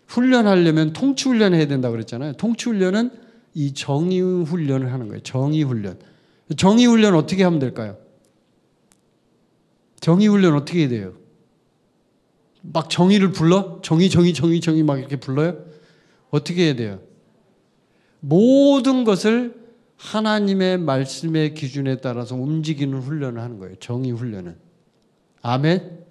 훈련하려면 통치 훈련을 해야 된다고 그랬잖아요. 통치 훈련은 이 정의 훈련을 하는 거예요. 정의 훈련. 정의 훈련 어떻게 하면 될까요? 정의 훈련 어떻게 해야 돼요? 막 정의를 불러? 정의 막 이렇게 불러요? 어떻게 해야 돼요? 모든 것을 하나님의 말씀의 기준에 따라서 움직이는 훈련을 하는 거예요. 정의 훈련은. 아멘?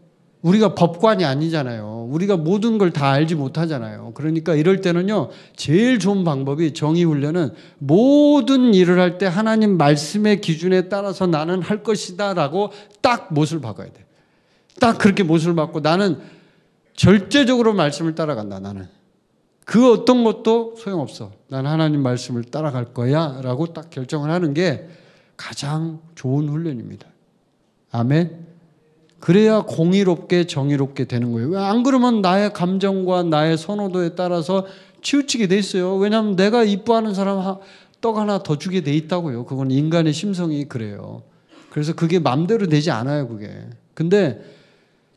우리가 법관이 아니잖아요. 우리가 모든 걸 다 알지 못하잖아요. 그러니까 이럴 때는요, 제일 좋은 방법이 정의 훈련은 모든 일을 할 때 하나님 말씀의 기준에 따라서 나는 할 것이다 라고 딱 못을 박아야 돼. 딱 그렇게 못을 박고 나는 절대적으로 말씀을 따라간다. 나는. 그 어떤 것도 소용없어. 난 하나님 말씀을 따라갈 거야 라고 딱 결정을 하는 게 가장 좋은 훈련입니다. 아멘. 그래야 공의롭게 정의롭게 되는 거예요. 안 그러면 나의 감정과 나의 선호도에 따라서 치우치게 돼 있어요. 왜냐하면 내가 이뻐하는 사람 떡 하나 더 주게 돼 있다고요. 그건 인간의 심성이 그래요. 그래서 그게 맘대로 되지 않아요. 그게. 근데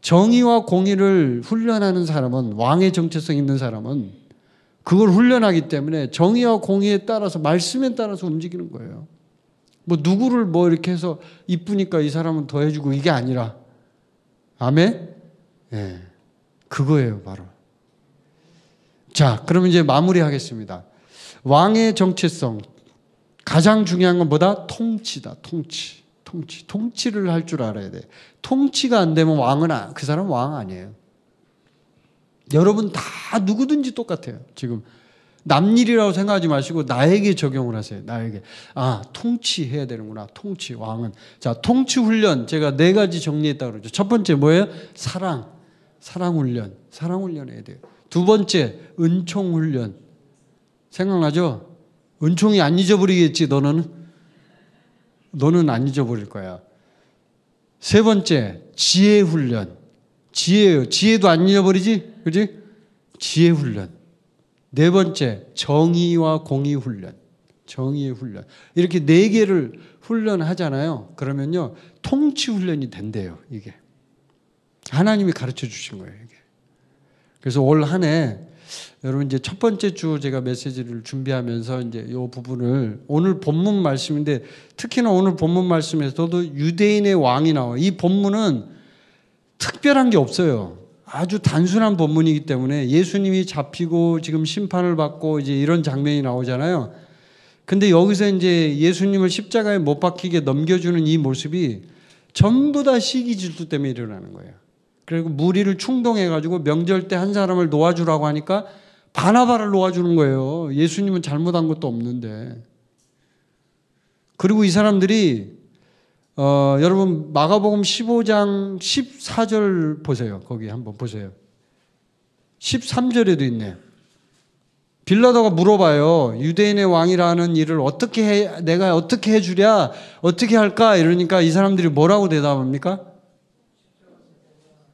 정의와 공의를 훈련하는 사람은, 왕의 정체성 있는 사람은 그걸 훈련하기 때문에 정의와 공의에 따라서, 말씀에 따라서 움직이는 거예요. 뭐 누구를 뭐 이렇게 해서 이쁘니까 이 사람은 더 해주고 이게 아니라. 아멘? 예. 그거예요, 바로. 자, 그럼 이제 마무리하겠습니다. 왕의 정체성. 가장 중요한 건 뭐다? 통치다, 통치. 통치를 할 줄 알아야 돼. 통치가 안 되면 그 사람은 왕 아니에요. 여러분 다 누구든지 똑같아요. 지금 남 일이라고 생각하지 마시고 나에게 적용을 하세요. 나에게. 통치해야 되는구나. 통치, 왕은. 자, 통치 훈련 제가 4가지 정리했다고 그러죠. 첫 번째 뭐예요? 사랑 훈련. 사랑 훈련 해야 돼요. 두 번째, 은총 훈련. 생각나죠? 은총이 안 잊어버리겠지, 너는 안 잊어버릴 거야. 세 번째, 지혜 훈련. 지혜예요. 지혜도 안 잊어버리지? 그지? 지혜 훈련. 네 번째, 정의와 공의 훈련. 정의의 훈련. 이렇게 4개를 훈련하잖아요. 그러면요, 통치 훈련이 된대요, 이게. 하나님이 가르쳐 주신 거예요, 이게. 그래서 올 한 해, 여러분 이제 첫 번째 주 제가 메시지를 준비하면서 이제 이 부분을, 오늘 본문 말씀인데 특히나 오늘 본문 말씀에서도 유대인의 왕이 나와요. 이 본문은 특별한 게 없어요. 아주 단순한 본문이기 때문에 예수님이 잡히고 지금 심판을 받고 이제 이런 장면이 나오잖아요. 근데 여기서 이제 예수님을 십자가에 못 박히게 넘겨주는 이 모습이 전부 다 시기 질투 때문에 일어나는 거예요. 그리고 무리를 충동해가지고 명절 때 한 사람을 놓아주라고 하니까 바나바를 놓아주는 거예요. 예수님은 잘못한 것도 없는데. 그리고 이 사람들이 여러분 마가복음 15장 14절 보세요. 거기 한번 보세요. 13절에도 있네요. 빌라도가 물어봐요. 유대인의 왕이라는 일을 내가 어떻게 해주랴? 어떻게 할까? 이러니까 이 사람들이 뭐라고 대답합니까?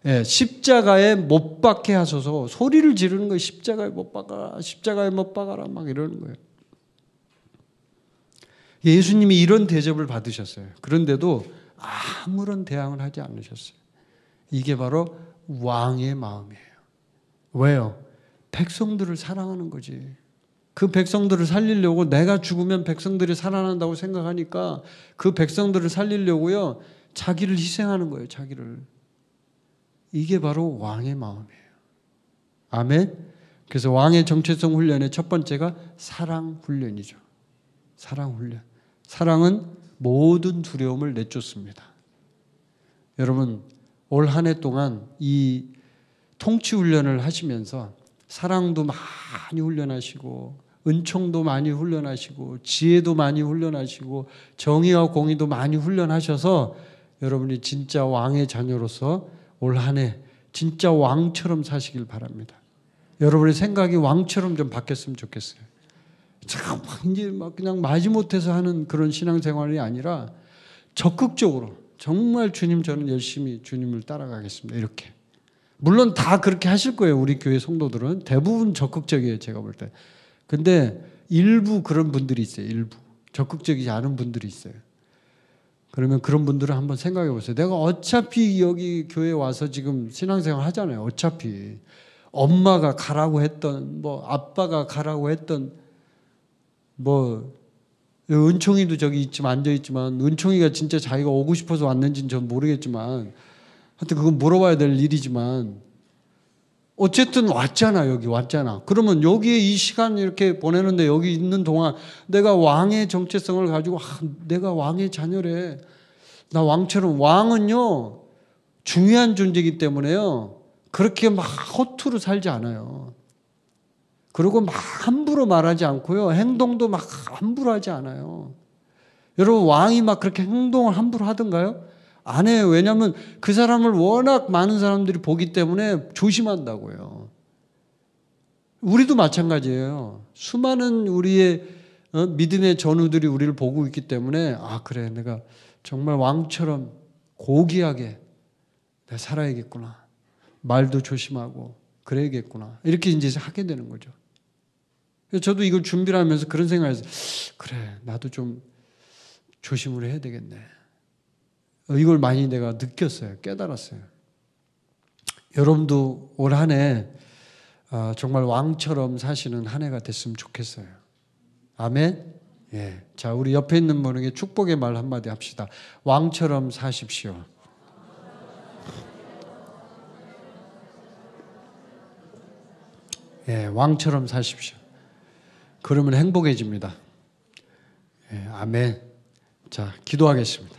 예, 십자가에 못 박게 하소서. 소리를 지르는 거예요. 십자가에 못 박아라. 십자가에 못 박아라. 막 이러는 거예요. 예수님이 이런 대접을 받으셨어요. 그런데도 아무런 대항을 하지 않으셨어요. 이게 바로 왕의 마음이에요. 왜요? 백성들을 사랑하는 거지. 그 백성들을 살리려고, 내가 죽으면 백성들이 살아난다고 생각하니까 그 백성들을 살리려고요, 자기를 희생하는 거예요. 자기를. 이게 바로 왕의 마음이에요. 아멘? 그래서 왕의 정체성 훈련의 첫 번째가 사랑 훈련이죠. 사랑 훈련. 사랑은 모든 두려움을 내쫓습니다. 여러분, 올 한 해 동안 이 통치 훈련을 하시면서 사랑도 많이 훈련하시고, 은총도 많이 훈련하시고, 지혜도 많이 훈련하시고, 정의와 공의도 많이 훈련하셔서 여러분이 진짜 왕의 자녀로서 올 한 해 진짜 왕처럼 사시길 바랍니다. 여러분의 생각이 왕처럼 좀 바뀌었으면 좋겠어요. 참 이제 막 그냥 마지못해서 하는 그런 신앙생활이 아니라 적극적으로, 정말 주님, 저는 열심히 주님을 따라가겠습니다. 이렇게. 물론 다 그렇게 하실 거예요. 우리 교회 성도들은 대부분 적극적이에요. 제가 볼 때. 근데 일부 그런 분들이 있어요. 일부 적극적이지 않은 분들이 있어요. 그러면 그런 분들은 한번 생각해 보세요. 내가 어차피 여기 교회에 와서 지금 신앙생활 하잖아요. 어차피 엄마가 가라고 했던, 뭐 아빠가 가라고 했던, 뭐 은총이도 저기 있지만 앉아있지만, 은총이가 진짜 자기가 오고 싶어서 왔는지는 전 모르겠지만 하여튼 그건 물어봐야 될 일이지만, 어쨌든 왔잖아, 여기 왔잖아. 그러면 여기에 이 시간 이렇게 보내는데 여기 있는 동안 내가 왕의 정체성을 가지고 내가 왕의 자녀래. 나 왕처럼. 왕은요, 중요한 존재이기 때문에요. 그렇게 막 허투루 살지 않아요. 그리고 막 함부로 말하지 않고요. 행동도 막 함부로 하지 않아요. 여러분, 왕이 막 그렇게 행동을 함부로 하던가요? 안 해요. 왜냐하면 그 사람을 워낙 많은 사람들이 보기 때문에 조심한다고요. 우리도 마찬가지예요. 수많은 우리의 믿음의 전우들이 우리를 보고 있기 때문에 그래, 내가 정말 왕처럼 고귀하게 내가 살아야겠구나. 말도 조심하고 그래야겠구나. 이렇게 이제 하게 되는 거죠. 저도 이걸 준비를 하면서 그런 생각을 해서 그래, 나도 좀 조심을 해야 되겠네. 이걸 많이 내가 느꼈어요. 깨달았어요. 여러분도 올 한 해 정말 왕처럼 사시는 한 해가 됐으면 좋겠어요. 아멘? 예. 자, 우리 옆에 있는 분에게 축복의 말 한마디 합시다. 왕처럼 사십시오. 예, 왕처럼 사십시오. 그러면 행복해집니다. 예, 아멘. 자, 기도하겠습니다.